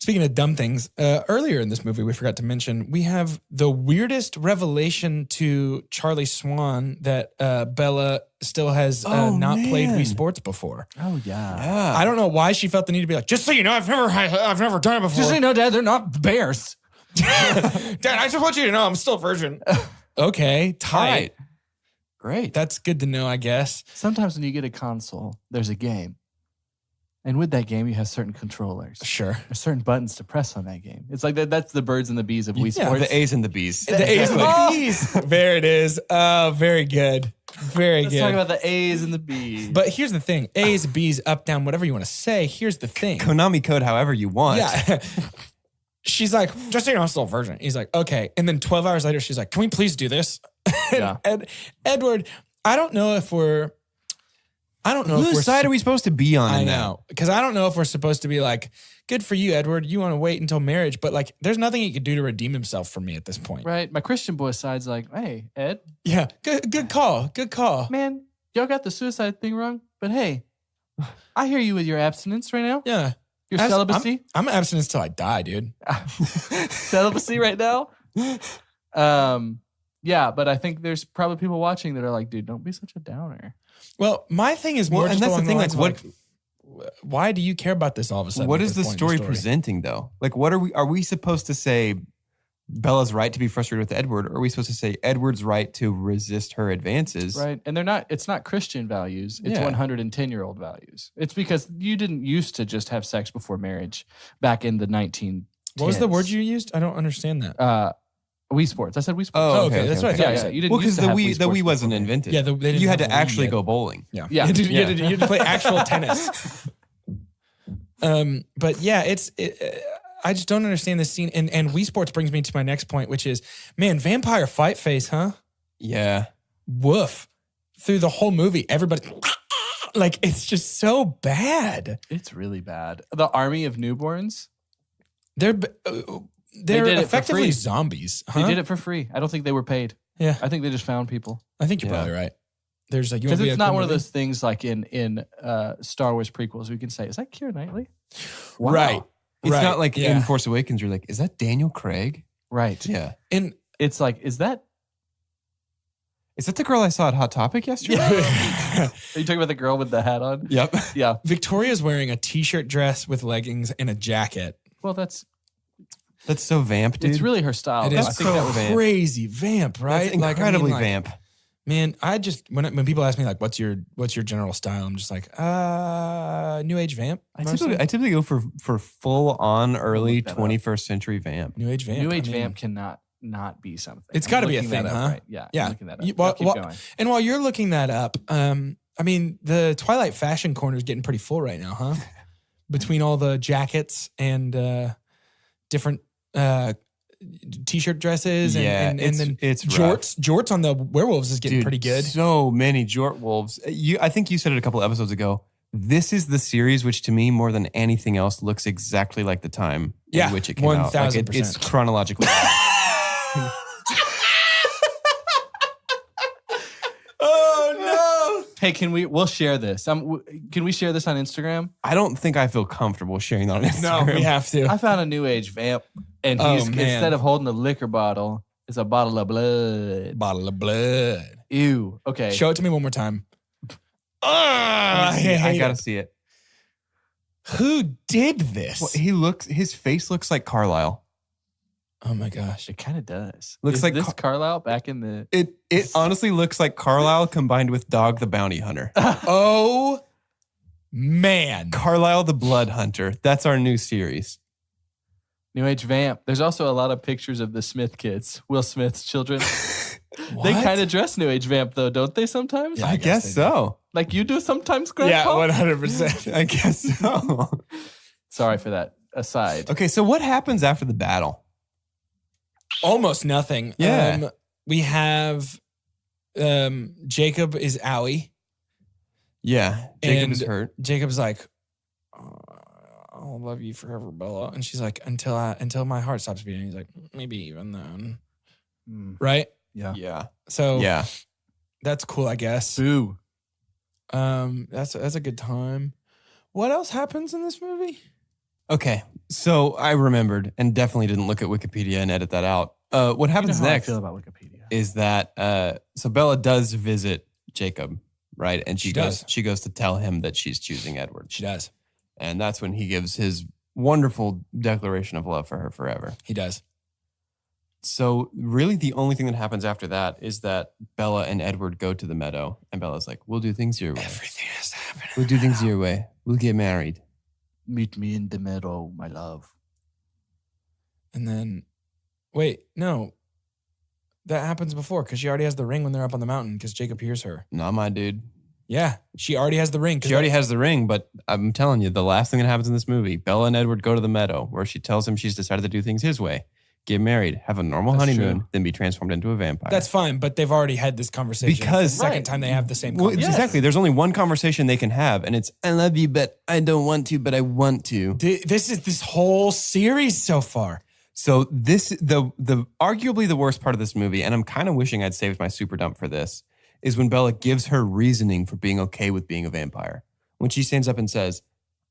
B: speaking of dumb things, earlier in this movie, we forgot to mention, we have the weirdest revelation to Charlie Swan that Bella still has not played WiiSports before.
D: Oh, yeah.
C: Yeah.
B: I don't know why she felt the need to be like, just so you know, I've never done it before.
D: Just so you know, Dad, they're not bears.
B: Dad, I just want you to know I'm still a virgin. Okay, tight.
C: Right. Great.
B: That's good to know, I guess.
D: Sometimes when you get a console, there's a game. And with that game, you have certain controllers.
B: Sure.
D: There's certain buttons to press on that game. It's like that's the birds and the bees of WiiSports.
C: The A's and the B's.
B: The A's and the B's. There it is. Oh, very good. Very
D: Let's
B: good.
D: talk about the A's and the B's.
B: But here's the thing. A's, B's, up, down, whatever you want to say. Here's the thing.
C: Konami code however you want.
B: Yeah. She's like, just so you know, I'm still a virgin. He's like, okay. And then 12 hours later, she's like, can we please do this?
D: Yeah.
B: And Edward, I don't know if we're
C: Whose side are we supposed to be on?
B: I
C: in that?
B: know. Because I don't know if we're supposed to be like, good for you, Edward. You want to wait until marriage. But like, there's nothing he could do to redeem himself from me at this point.
D: Right. My Christian boy side's like, hey, Ed,
B: Yeah. Good call. Good call.
D: man, y'all got the suicide thing wrong. But hey, I hear you with your abstinence right now.
B: Yeah.
D: Your celibacy.
B: I'm abstinence till I die, dude.
D: Celibacy right now. Yeah, but I think there's probably people watching that are like, dude, don't be such a downer.
B: Well, my thing is more
C: Well, and
B: just
C: that's the
B: along
C: thing.
B: the
C: Like,
B: lines of, like, why do you care about this all of a sudden?
C: What
B: at
C: is the
B: this point in
C: story presenting though? Like, what are we supposed to say? Bella's right to be frustrated with Edward, or are we supposed to say Edward's right to resist her advances?
D: Right. And it's not Christian values. It's
C: Yeah.
D: 110-year-old values. It's because you didn't used to just have sex before marriage back in the 1910s.
B: What was the word you used? I don't understand that.
D: WiiSports. I said WiiSports.
B: Oh, okay. That's what I thought
D: Yeah,
B: you
D: yeah.
B: said.
D: You didn't
C: Well,
D: use
C: because
D: to
C: the
D: have
C: Wii
D: WiiSports
C: wasn't
D: before.
C: invented.
B: Yeah, they didn't
C: you had
B: have
C: to
B: the Wii
C: actually
B: yet.
C: go bowling.
B: Yeah.
D: Yeah.
B: You had to play actual tennis. But yeah, I just don't understand this scene. And WiiSports brings me to my next point, which is, man, vampire fight face, huh?
C: Yeah.
B: Woof. Through the whole movie, everybody, like, it's just so bad.
D: It's really bad. The army of newborns.
B: They're
D: did it for
B: effectively
D: free.
B: zombies.
D: They
B: Huh?
D: did it for free. I don't think they were paid.
B: Yeah.
D: I think they just found people.
B: I think you're
C: Yeah.
B: probably right. There's like,
D: Because it's not one of those things like in Star Wars prequels we can say, is that Keira Knightley? Wow.
B: Right.
C: It's
B: Right,
C: not like
B: yeah.
C: in Force Awakens, you're like, is that Daniel Craig?
D: Right.
C: Yeah.
B: And
D: It's like, is that...
C: Is that the girl I saw at Hot Topic yesterday?
D: Are you talking about the girl with the hat on?
C: Yep.
D: Yeah.
B: Victoria's wearing a t-shirt dress with leggings and a jacket.
D: Well, that's
C: That's so vamp, dude.
D: it's really her style.
B: It
D: though.
B: is
D: I think that was
C: vamp.
B: crazy vamp, right?
C: That's incredibly
B: like,
C: vamp.
B: Man, I just when people ask me like, "What's your general style?" I'm just like, New Age vamp.
C: I
B: mostly.
C: typically go for full on early
D: look that up.
C: 21st century vamp.
B: New Age vamp.
D: New Age
B: I mean,
D: vamp cannot not be something.
B: It's
D: I'm
B: gotta be a
D: looking that
B: thing,
D: up
B: huh?
D: right. Yeah.
B: Yeah.
D: I'm looking that up.
B: You- well-
D: Keep
B: well-
D: going.
B: And while you're looking that up, I mean, the Twilight fashion corner is getting pretty full right now, huh? Between all the jackets and different t-shirt dresses and,
C: Yeah,
B: and
C: it's-
B: then
C: it's rough.
B: jorts on the werewolves is getting
C: Dude,
B: pretty good.
C: So many Jort wolves. I think you said it a couple episodes ago. This is the series which, to me, more than anything else, looks exactly like the time
B: Yeah,
C: in which it came out. Like
B: 1000%.
C: it's chronologically.
B: Oh
D: Hey, we'll share this. Can we share this on Instagram?
C: I don't think I feel comfortable sharing that on
B: no!
C: Instagram.
B: No, we have to.
D: I found a New Age vamp, and
B: Oh,
D: he's
B: man.
D: instead of holding a liquor bottle, it's a bottle of blood.
B: Bottle of blood.
D: Ew. Okay.
B: Show it to me one more time.
C: I
B: hate
C: gotta
B: it.
C: see it.
B: Who did this?
C: Well, his face looks like Carlisle.
B: Oh my gosh.
D: It kind of does.
C: Looks
D: Is
C: like
D: this Carlisle back in the.
C: It honestly looks like Carlisle combined with Dog the Bounty Hunter.
B: Oh man.
C: Carlisle the Blood Hunter. That's our new series.
D: New Age vamp. There's also a lot of pictures of the Smith kids, Will Smith's children. They
B: What?
D: kind of dress New Age vamp though, don't they? Sometimes,
B: Yeah,
C: I guess
B: they do.
C: so.
D: like you do sometimes,
B: Yeah,
D: Grandpa.
B: 100%.
C: I guess so.
D: Sorry for that aside.
C: Okay, so what happens after the battle?
B: almost nothing.
C: Yeah.
B: We have Jacob is owie.
C: Yeah. Jacob
B: And
C: is hurt.
B: Jacob's like, I'll love you forever, Bella. And she's like, until my heart stops beating. He's like, maybe even then. Right?
D: Yeah.
C: Yeah.
B: So
C: Yeah.
B: that's cool, I guess.
D: Boo.
B: That's a good time. What else happens in this movie?
C: Okay. So I remembered and definitely didn't look at Wikipedia and edit that out. What happens
D: You know how
C: next
D: I feel about Wikipedia.
C: is that so Bella does visit Jacob, right? And she
B: does.
C: goes to tell him that she's choosing Edward.
B: She does.
C: And that's when he gives his wonderful declaration of love for her forever.
B: He does.
C: So really the only thing that happens after that is that Bella and Edward go to the meadow and Bella's like, we'll do things your way.
B: Everything is happening.
C: We'll do things your way. We'll get married.
D: Meet me in the meadow, my love.
B: And then, wait, no. That happens before because she already has the ring when they're up on the mountain because Jacob hears her.
C: Not my dude.
B: Yeah, she already has the ring.
C: She already has the ring, but I'm telling you, the last thing that happens in this movie, Bella and Edward go to the meadow where she tells him she's decided to do things his way. Get married, have a normal
B: That's
C: honeymoon,
B: true.
C: then be transformed into a vampire.
B: That's fine, but they've already had this conversation.
C: Because-
B: It's the second
D: Right.
B: time they have the same
C: Well,
B: conversation.
C: exactly. There's only one conversation they can have, and it's, I love you, but I don't want to, but I want to.
B: This is this whole series so far.
C: So this, the arguably the worst part of this movie, and I'm kind of wishing I'd saved my super dump for this, is when Bella gives her reasoning for being okay with being a vampire. When she stands up and says,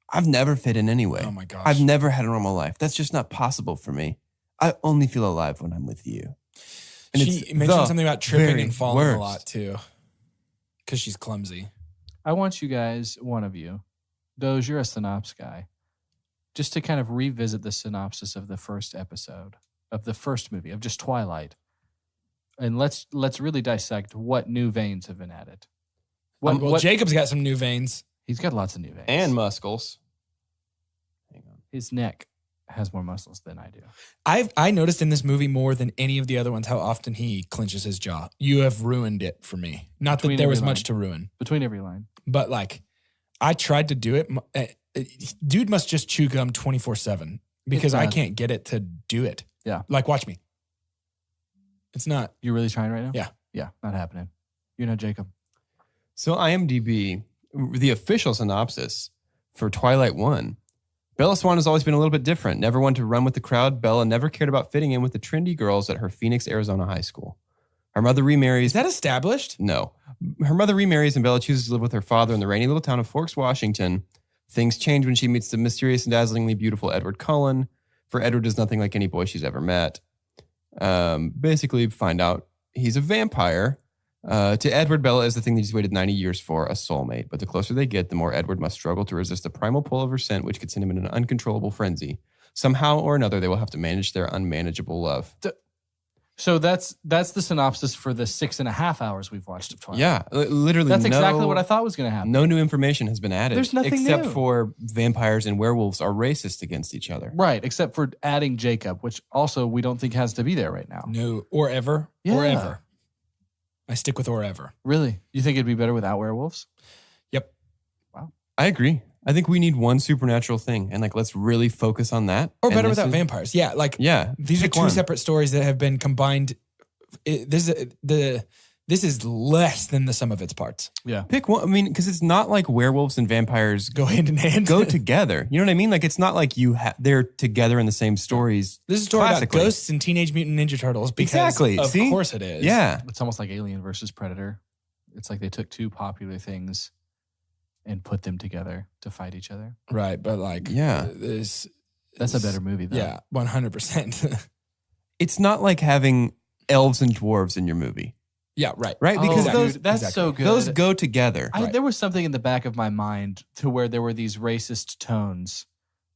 C: I've never fit in anyway.
B: Oh my gosh.
C: I've never had a normal life. That's just not possible for me. I only feel alive when I'm with you. And
B: She
C: it's
B: mentioned
C: the
B: something about tripping
C: very
B: and falling
C: worst.
B: a lot too. Because she's clumsy.
D: I want you guys, one of you, Doge, you're a synopsis guy, just to kind of revisit the synopsis of the first episode of the first movie of just Twilight, and let's really dissect what new veins have been added.
B: Well, Jacob's got some new veins.
D: He's got lots of new veins,
C: And muscles. Hang on.
D: his neck has more muscles than I do.
B: I noticed in this movie more than any of the other ones how often he clenches his jaw. You have ruined it for me. Not
D: Between
B: that there was
D: every
B: much
D: line.
B: to ruin,
D: Between every line,
B: but like I tried to do it. Dude must just chew gum 24/7 because I
D: not.
B: can't get it to do it.
D: Yeah.
B: Like watch me. It's not.
D: you're really trying right now.
B: Yeah.
D: yeah, not happening. You know, Jacob.
C: So IMDb, the official synopsis for Twilight 1, Bella Swan has always been a little bit different. Never one to run with the crowd, Bella never cared about fitting in with the trendy girls at her Phoenix, Arizona high school. Her mother remarries.
B: Is that established?
C: No. Her mother remarries and Bella chooses to live with her father in the rainy little town of Forks, Washington. Things change when she meets the mysterious and dazzlingly beautiful Edward Cullen. For Edward is nothing like any boy she's ever met. Basically, find out he's a vampire. To Edward, Bella is the thing that he's waited 90 years for, a soulmate. But the closer they get, the more Edward must struggle to resist the primal pull of her scent, which could send him in an uncontrollable frenzy. Somehow or another, they will have to manage their unmanageable love.
D: So that's the synopsis for the 6.5 hours we've watched of Twilight.
C: Yeah, literally.
D: That's exactly what I thought was going to happen.
C: No new information has been added.
D: There's nothing
C: except
D: new.
C: for vampires and werewolves are racist against each other.
D: Right, except for adding Jacob, which also we don't think has to be there right now.
B: No. Or ever.
D: Yeah.
B: Or ever. I stick with or ever.
D: Really? You think it'd be better without werewolves?
B: Yep.
C: I agree. I think we need one supernatural thing, and like let's really focus on that.
B: Or
C: And
B: better
C: this
B: without
C: is-
B: vampires. Yeah. Like
C: Yeah,
B: these are
C: pick
B: two
C: one.
B: separate stories that have been combined. This is less than the sum of its parts.
D: Yeah.
C: Pick one. I mean, because it's not like werewolves and vampires
B: Go hand in hand.
C: go together. You know what I mean? Like it's not like they're together in the same stories.
B: This is a story about
C: classically.
B: ghosts and Teenage Mutant Ninja Turtles. Because
C: Exactly.
B: Of
C: See?
B: course it is.
C: Yeah,
D: It's almost like Alien versus Predator. It's like they took two popular things and put them together to fight each other.
B: Right. But like,
C: Yeah.
B: this.
D: That's a better movie, though.
B: Yeah. 100%.
C: it's not like having elves and dwarves in your movie,
B: yeah. Right.
C: right?
D: Oh,
C: Because
B: dude,
C: those
D: that's
B: exactly.
D: so good.
C: those go together.
B: Right.
D: There was something in the back of my mind to where there were these racist tones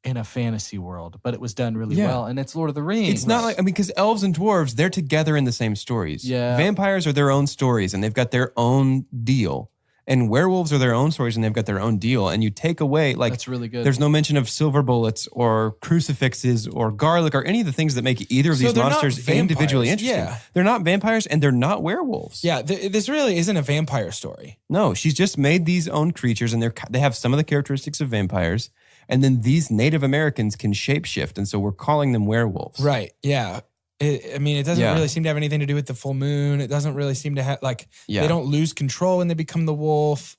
D: in a fantasy world, but it was done really
C: Yeah.
D: well. And it's Lord of the Rings.
C: It's not like, I mean, because elves and dwarves, they're together in the same stories.
D: Yeah.
C: Vampires are their own stories and they've got their own deal. And werewolves are their own stories and they've got their own deal. And you take away, like,
D: That's really good.
C: there's no mention of silver bullets or crucifixes or garlic or any of the things that make either of
B: So
C: these
B: they're not
C: monsters individually
B: vampires,
C: interesting.
B: yeah.
C: They're not vampires and they're not werewolves.
B: Yeah. This really isn't a vampire story.
C: No, she's just made these own creatures and they have some of the characteristics of vampires. And then these Native Americans can shapeshift. And so we're calling them werewolves.
B: Right. Yeah. It doesn't really seem to have anything to do with the full moon. It doesn't really seem to have they don't lose control when they become the wolf.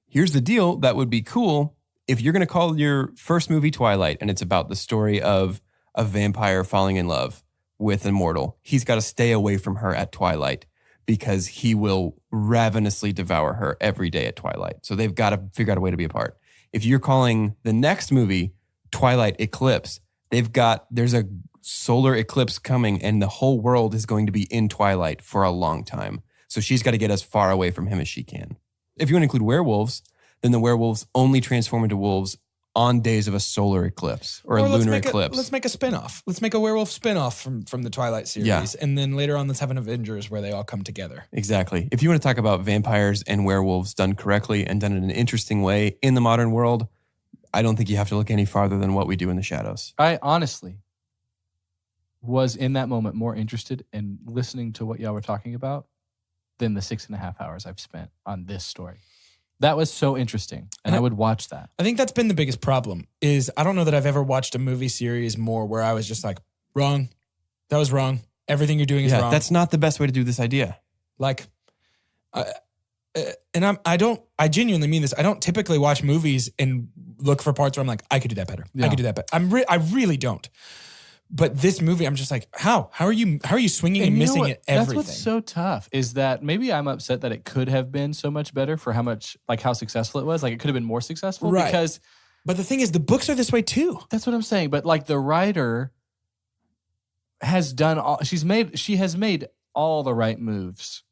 C: Here's the deal. That would be cool if you're going to call your first movie Twilight and it's about the story of a vampire falling in love with a mortal. He's got to stay away from her at twilight because he will ravenously devour her every day at twilight. So they've got to figure out a way to be apart. If you're calling the next movie Twilight Eclipse, there's a solar eclipse coming and the whole world is going to be in twilight for a long time. So she's got to get as far away from him as she can. If you want to include werewolves, then the werewolves only transform into wolves on days of a solar eclipse or a lunar eclipse.
B: Let's make a spinoff. Let's make a werewolf spinoff from the Twilight series.
C: Yeah.
B: And then later on, let's have an Avengers where they all come together.
C: Exactly. If you want to talk about vampires and werewolves done correctly and done in an interesting way in the modern world, I don't think you have to look any farther than what we do in the shadows.
D: I honestly was in that moment more interested in listening to what y'all were talking about than the 6.5 hours I've spent on this story. That was so interesting, and I would watch that.
B: I think that's been the biggest problem is I don't know that I've ever watched a movie series more where I was just like, wrong. That was wrong. Everything you're doing is wrong.
C: That's not the best way to do this idea.
B: I genuinely mean this. I don't typically watch movies and look for parts where I'm like, I could do that better.
D: Yeah.
B: I could do that better. I really don't. But this movie, I'm just like, how are you swinging and missing at everything?
D: That's what's so tough is that maybe I'm upset that it could have been so much better for how successful it was. It could have been more successful because.
B: But the thing is, the books are this way too.
D: That's what I'm saying. But the writer has done she has made all the right moves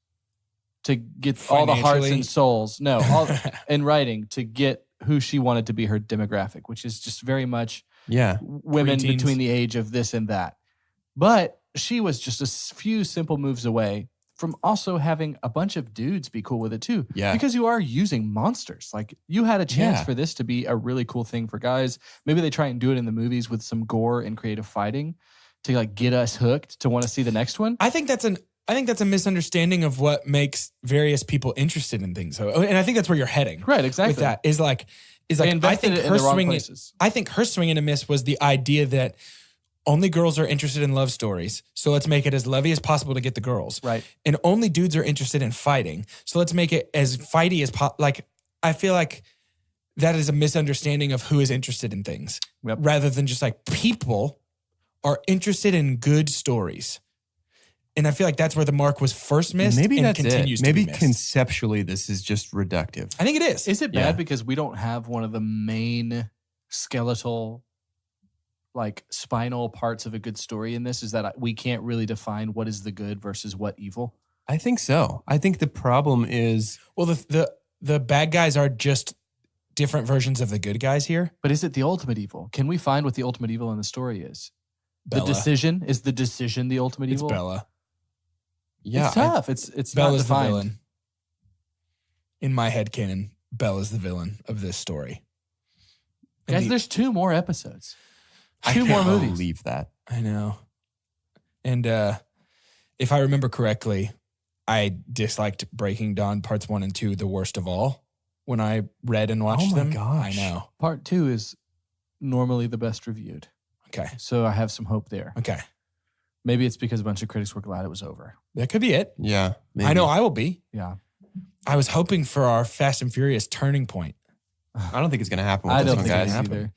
D: to get all the hearts and souls. No, in writing to get who she wanted to be her demographic, which is just very much.
C: Yeah.
D: Women between the age of this and that. But she was just a few simple moves away from also having a bunch of dudes be cool with it too.
C: Yeah.
D: Because you are using monsters. You had a chance for this to be a really cool thing for guys. Maybe they try and do it in the movies with some gore and creative fighting to get us hooked to want to see the next one.
B: I think that's a misunderstanding of what makes various people interested in things. And I think that's where you're heading.
D: Right, exactly.
B: With that is I think her swing and a miss was the idea that only girls are interested in love stories. So let's make it as lovey as possible to get the girls.
D: Right.
B: And only dudes are interested in fighting. So let's make it as fighty as possible. I feel like that is a misunderstanding of who is interested in things.
D: Yep.
B: Rather than just people are interested in good stories. And I feel like that's where the mark was first missed.
C: Maybe
B: and
C: that's
B: continues
C: it.
B: to be
C: Maybe
B: missed.
C: conceptually this is just reductive.
B: I think it is.
D: Is it bad because we don't have one of the main skeletal, spinal parts of a good story in this? Is that we can't really define what is the good versus what evil?
C: I think so. I think the problem is...
B: Well, the bad guys are just different versions of the good guys here.
D: But is it the ultimate evil? Can we find what the ultimate evil in the story is?
B: Bella.
D: The decision? Is the decision the ultimate evil?
B: It's Bella.
D: Yeah, it's tough. It's
B: Bella's
D: not defined.
B: the villain. In my headcanon, Bella's the villain of this story.
D: Guys, there's 2 more episodes.
C: I
D: 2 more
C: can't
D: movies.
C: believe that.
B: I know. And if I remember correctly, I disliked Breaking Dawn Parts 1 and 2 the worst of all when I read and watched them.
C: Gosh.
B: I know.
D: Part 2 is normally the best reviewed.
B: Okay.
D: So I have some hope there.
B: Okay.
D: Maybe it's because a bunch of critics were glad it was over.
B: That could be it.
C: Yeah. Maybe.
B: I know I will be.
D: Yeah.
B: I was hoping for our Fast and Furious turning point.
C: I don't think it's going to happen with
D: I
C: this
D: don't
C: one,
D: think
C: guys.
D: it is either.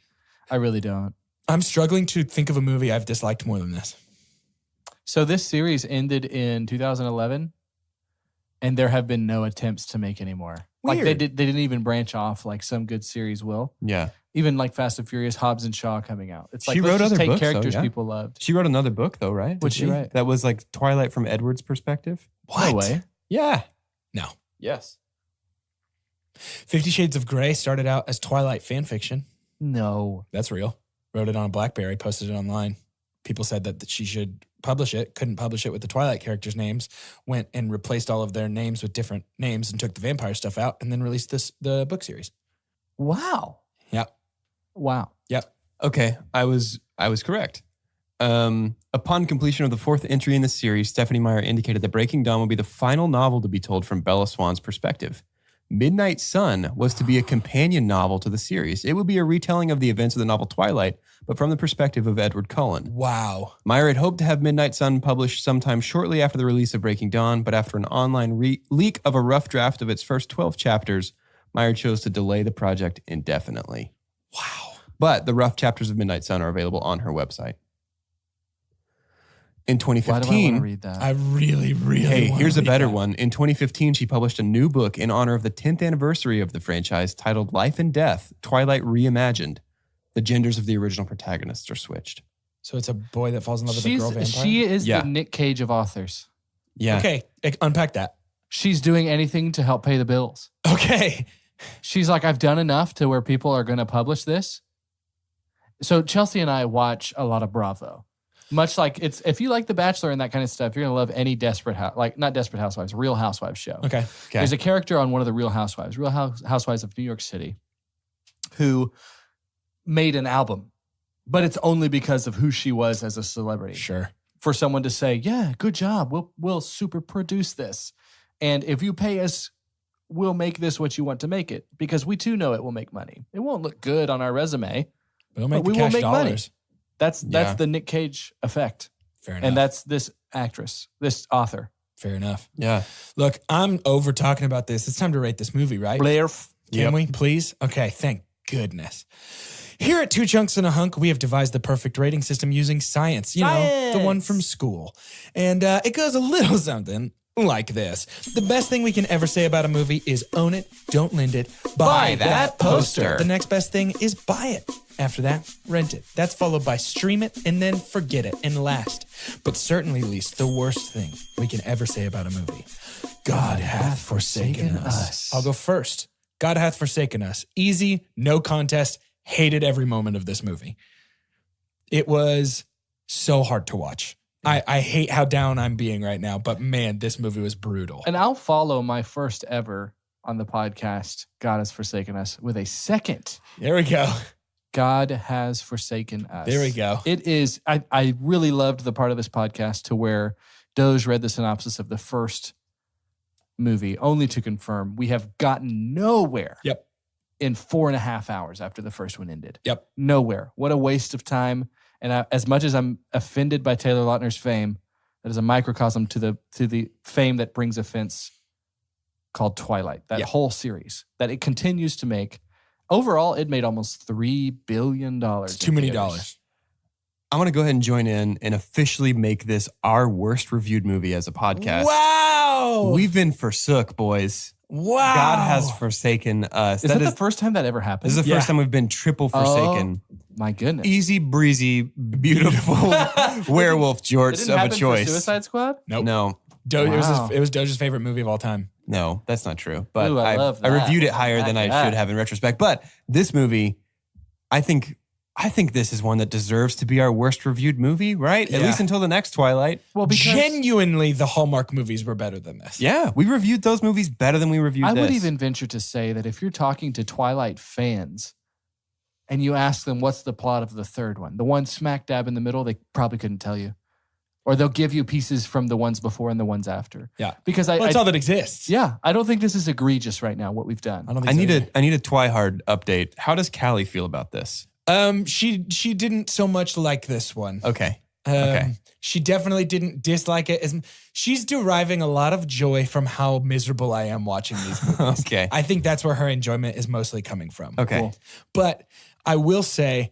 D: I really don't.
B: I'm struggling to think of a movie I've disliked more than this.
D: So this series ended in 2011, and there have been no attempts to make any more.
B: Weird.
D: They didn't even branch off like some good series will.
C: Yeah.
D: Even Fast and Furious, Hobbs and Shaw coming out. It's
C: She
D: let's
C: wrote
D: just
C: other
D: take
C: books, though,
D: characters
C: yeah.
D: people loved.
C: She wrote another book, though, right?
D: What'd she write?
C: That was Twilight from Edward's perspective.
D: No way.
C: Yeah.
B: No.
C: Yes.
B: 50 Shades of Grey started out as Twilight fan fiction.
D: No.
B: That's real. Wrote it on a BlackBerry, posted it online. People said that she should publish it, couldn't publish it with the Twilight characters' names, went and replaced all of their names with different names and took the vampire stuff out and then released the book series.
D: Wow.
B: Yep.
D: Wow.
B: Yep.
C: Okay, I was correct. Upon completion of the 4th entry in the series, Stephanie Meyer indicated that Breaking Dawn will be the final novel to be told from Bella Swan's perspective. Midnight Sun was to be a companion novel to the series. It would be a retelling of the events of the novel Twilight, but from the perspective of Edward Cullen.
B: Wow.
C: Meyer had hoped to have Midnight Sun published sometime shortly after the release of Breaking Dawn, but after an online leak of a rough draft of its first 12 chapters, Meyer chose to delay the project indefinitely.
B: Wow.
C: But the rough chapters of Midnight Sun are available on her website. In
D: Why do I want
C: 2015,
D: to read that?
B: I really, really
C: hey,
B: wanna
C: here's a
B: read
C: better
B: that.
C: one. In 2015, she published a new book in honor of the 10th anniversary of the franchise titled Life and Death, Twilight Reimagined. The genders of the original protagonists are switched.
B: So it's a boy that falls in love with a girl vampire?
D: She is
C: Yeah.
D: the Nick Cage of authors.
C: Yeah.
B: Okay, unpack that.
D: She's doing anything to help pay the bills.
B: Okay.
D: She's like, I've done enough to where people are going to publish this. So Chelsea and I watch a lot of Bravo. Much like if you like The Bachelor and that kind of stuff, you're going to love any not Desperate Housewives, Real Housewives show.
B: Okay.
D: There's a character on one of the Real Housewives, Housewives of New York City, who made an album, but it's only because of who she was as a celebrity.
B: Sure.
D: For someone to say, yeah, good job, we'll super produce this. And if you pay us, we'll make this what you want to make it, because we too know it will make money. It won't look good on our resume,
B: We'll make
D: but
B: the
D: we will
B: cash
D: make money.
B: dollars.
D: That's
C: Yeah.
D: the Nick Cage effect.
B: Fair enough.
D: And that's this actress, this author.
B: fair enough.
C: Yeah.
B: Look, I'm over talking about this. It's time to rate this movie, right?
D: Blair.
B: Can we, please? Okay, thank goodness. Here at Two Chunks and a Hunk, we have devised the perfect rating system using science. You know, the one from school. And it goes a little something like this. The best thing we can ever say about a movie is own it, don't lend it, buy that poster. The next best thing is buy it. After that, rent it. That's followed by stream it and then forget it. And last, but certainly least, the worst thing we can ever say about a movie. God hath forsaken us. I'll go first. God hath forsaken us. Easy, no contest. Hated every moment of this movie. It was so hard to watch. I hate how down I'm being right now, but man, this movie was brutal.
D: And I'll follow my first ever on the podcast, God Has Forsaken Us, with a second.
B: There we go.
D: God Has Forsaken Us.
B: There we go.
D: It is, I really loved the part of this podcast to where Doge read the synopsis of the first movie, only to confirm we have gotten nowhere.
B: Yep.
D: In 4.5 hours after the first one ended.
B: Yep.
D: Nowhere. What a waste of time. And as much as I'm offended by Taylor Lautner's fame, that is a microcosm to the fame that brings offense called Twilight. That whole series that it continues to make. Overall, it made almost $3 billion.
B: It's too many dollars.
C: I'm going to go ahead and join in and officially make this our worst reviewed movie as a podcast.
B: Wow.
C: We've been forsook, boys.
B: Wow.
C: God has forsaken us.
D: Is that the first time that ever happened?
C: This is the first time we've been triple forsaken.
D: Oh, my goodness.
C: Easy breezy, beautiful werewolf
D: It
C: jorts
D: didn't
C: of a
D: happen for
C: choice.
D: Suicide Squad?
B: Nope.
C: No,
D: Wow.
B: It was Doge's favorite movie of all time.
C: no, that's not true. But
D: Ooh, I love
C: I
D: that.
C: reviewed it higher than I
D: That.
C: should have in retrospect. But this movie, I think this is one that deserves to be our worst reviewed movie, right? At
B: Yeah.
C: least until the next Twilight.
D: Well, because
B: Genuinely, the Hallmark movies were better than this.
C: Yeah, we reviewed those movies better than we reviewed
D: I
C: this.
D: would even venture to say that if you're talking to Twilight fans and you ask them what's the plot of the third one, the one smack dab in the middle, they probably couldn't tell you. Or they'll give you pieces from the ones before and the ones after.
B: Yeah.
D: Because
B: That's all that exists.
D: I don't think this is egregious right now, what we've done.
B: I don't think
C: I
B: so
C: need
B: either.
C: a Twihard update. How does Callie feel about this?
B: She didn't so much like this one.
C: Okay. Okay.
B: She definitely didn't dislike it. She's deriving a lot of joy from how miserable I am watching these movies.
C: Okay.
B: I think that's where her enjoyment is mostly coming from.
C: Okay.
D: Cool.
B: But I will say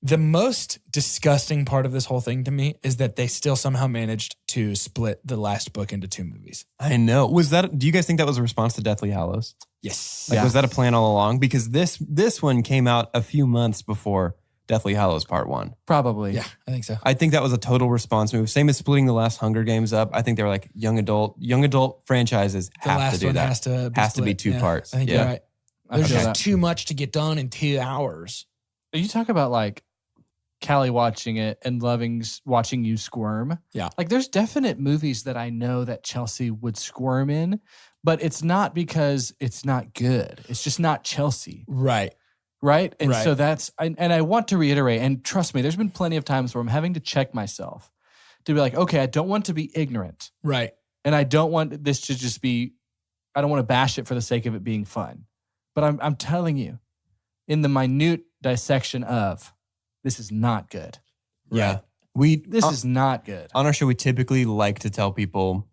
B: the most disgusting part of this whole thing to me is that they still somehow managed to split the last book into 2 movies.
C: I know. Do you guys think that was a response to Deathly Hallows?
B: Yes.
C: Like, was that a plan all along? Because this one came out a few months before Deathly Hallows Part 1.
D: Probably.
B: Yeah, I think so.
C: I think that was a total response move. Same as splitting the last Hunger Games up. I think they were like young adult franchises
B: The
C: have
B: last
C: to do
B: one
C: that.
B: has to be
C: Has to be
B: split.
C: 2
B: Yeah,
C: parts.
B: I think
C: Yeah.
B: you're right.
D: I
B: There's
D: feel
B: just
D: that.
B: too much to get done in 2 hours.
D: You talk about like Callie watching it and watching you squirm.
B: Yeah.
D: Like there's definite movies that I know that Chelsea would squirm in, but it's not because it's not good. It's just not Chelsea.
B: Right.
D: Right. And
B: Right.
D: so and I want to reiterate, and trust me, there's been plenty of times where I'm having to check myself to be like, okay, I don't want to be ignorant
B: Right.
D: and I don't want this to just be I don't want to bash it for the sake of it being fun. But I'm telling you, in the minute dissection of, this is not good.
C: Yeah.
D: This is not good.
C: On our show, we typically like to tell people,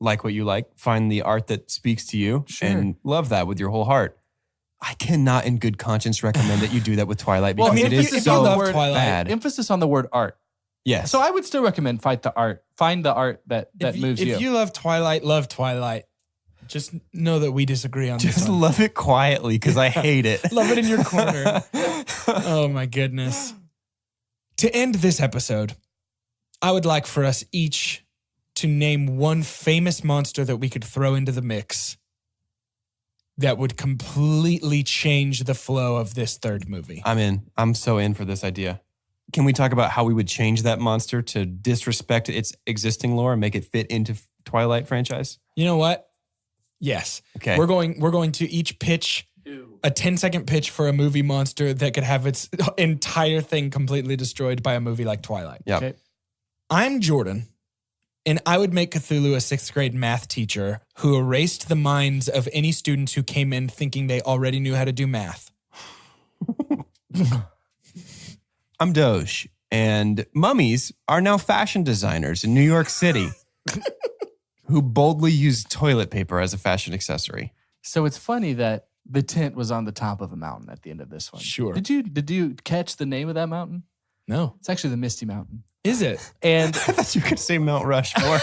C: like what you like, find the art that speaks to you, and love that with your whole heart. I cannot in good conscience recommend that you do that with Twilight because it is so bad.
D: Emphasis on the word art.
C: Yes.
D: So I would still recommend find the art that moves you.
B: If you love Twilight. Just know that we disagree on this.
C: Just love it quietly because I hate it.
B: Love it in your corner. Oh my goodness. To end this episode, I would like for us each to name one famous monster that we could throw into the mix that would completely change the flow of this third movie.
C: I'm in. I'm so in for this idea. Can we talk about how we would change that monster to disrespect its existing lore and make it fit into Twilight franchise?
B: You know what? Yes.
C: Okay.
B: We're going to each pitch a 10-second pitch for a movie monster that could have its entire thing completely destroyed by a movie like Twilight.
C: Yeah.
D: Okay.
B: I'm Jordan, and I would make Cthulhu a 6th grade math teacher who erased the minds of any students who came in thinking they already knew how to do math.
C: I'm Doge, and mummies are now fashion designers in New York City who boldly use toilet paper as a fashion accessory.
D: So it's funny that the tent was on the top of a mountain at the end of this one.
B: Sure.
D: Did you catch the name of that mountain?
B: No.
D: It's actually the Misty Mountain.
B: Is it?
D: And
C: I thought you could say Mount Rushmore.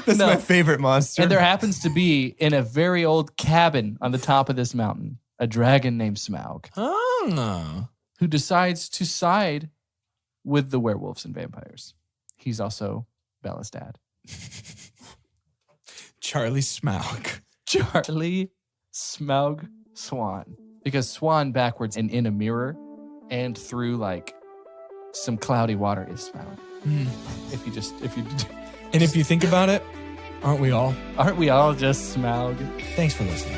C: That's my favorite monster.
D: And there happens to be, in a very old cabin on the top of this mountain, a dragon named Smaug, who decides to side with the werewolves and vampires. He's also Bella's dad.
B: Charlie Smaug.
D: Charlie Smaug Swan. Because Swan backwards and in a mirror and through like some cloudy water is Smaug. If you
B: And if you think about it, aren't we all?
D: Aren't we all just Smaug?
B: Thanks for listening.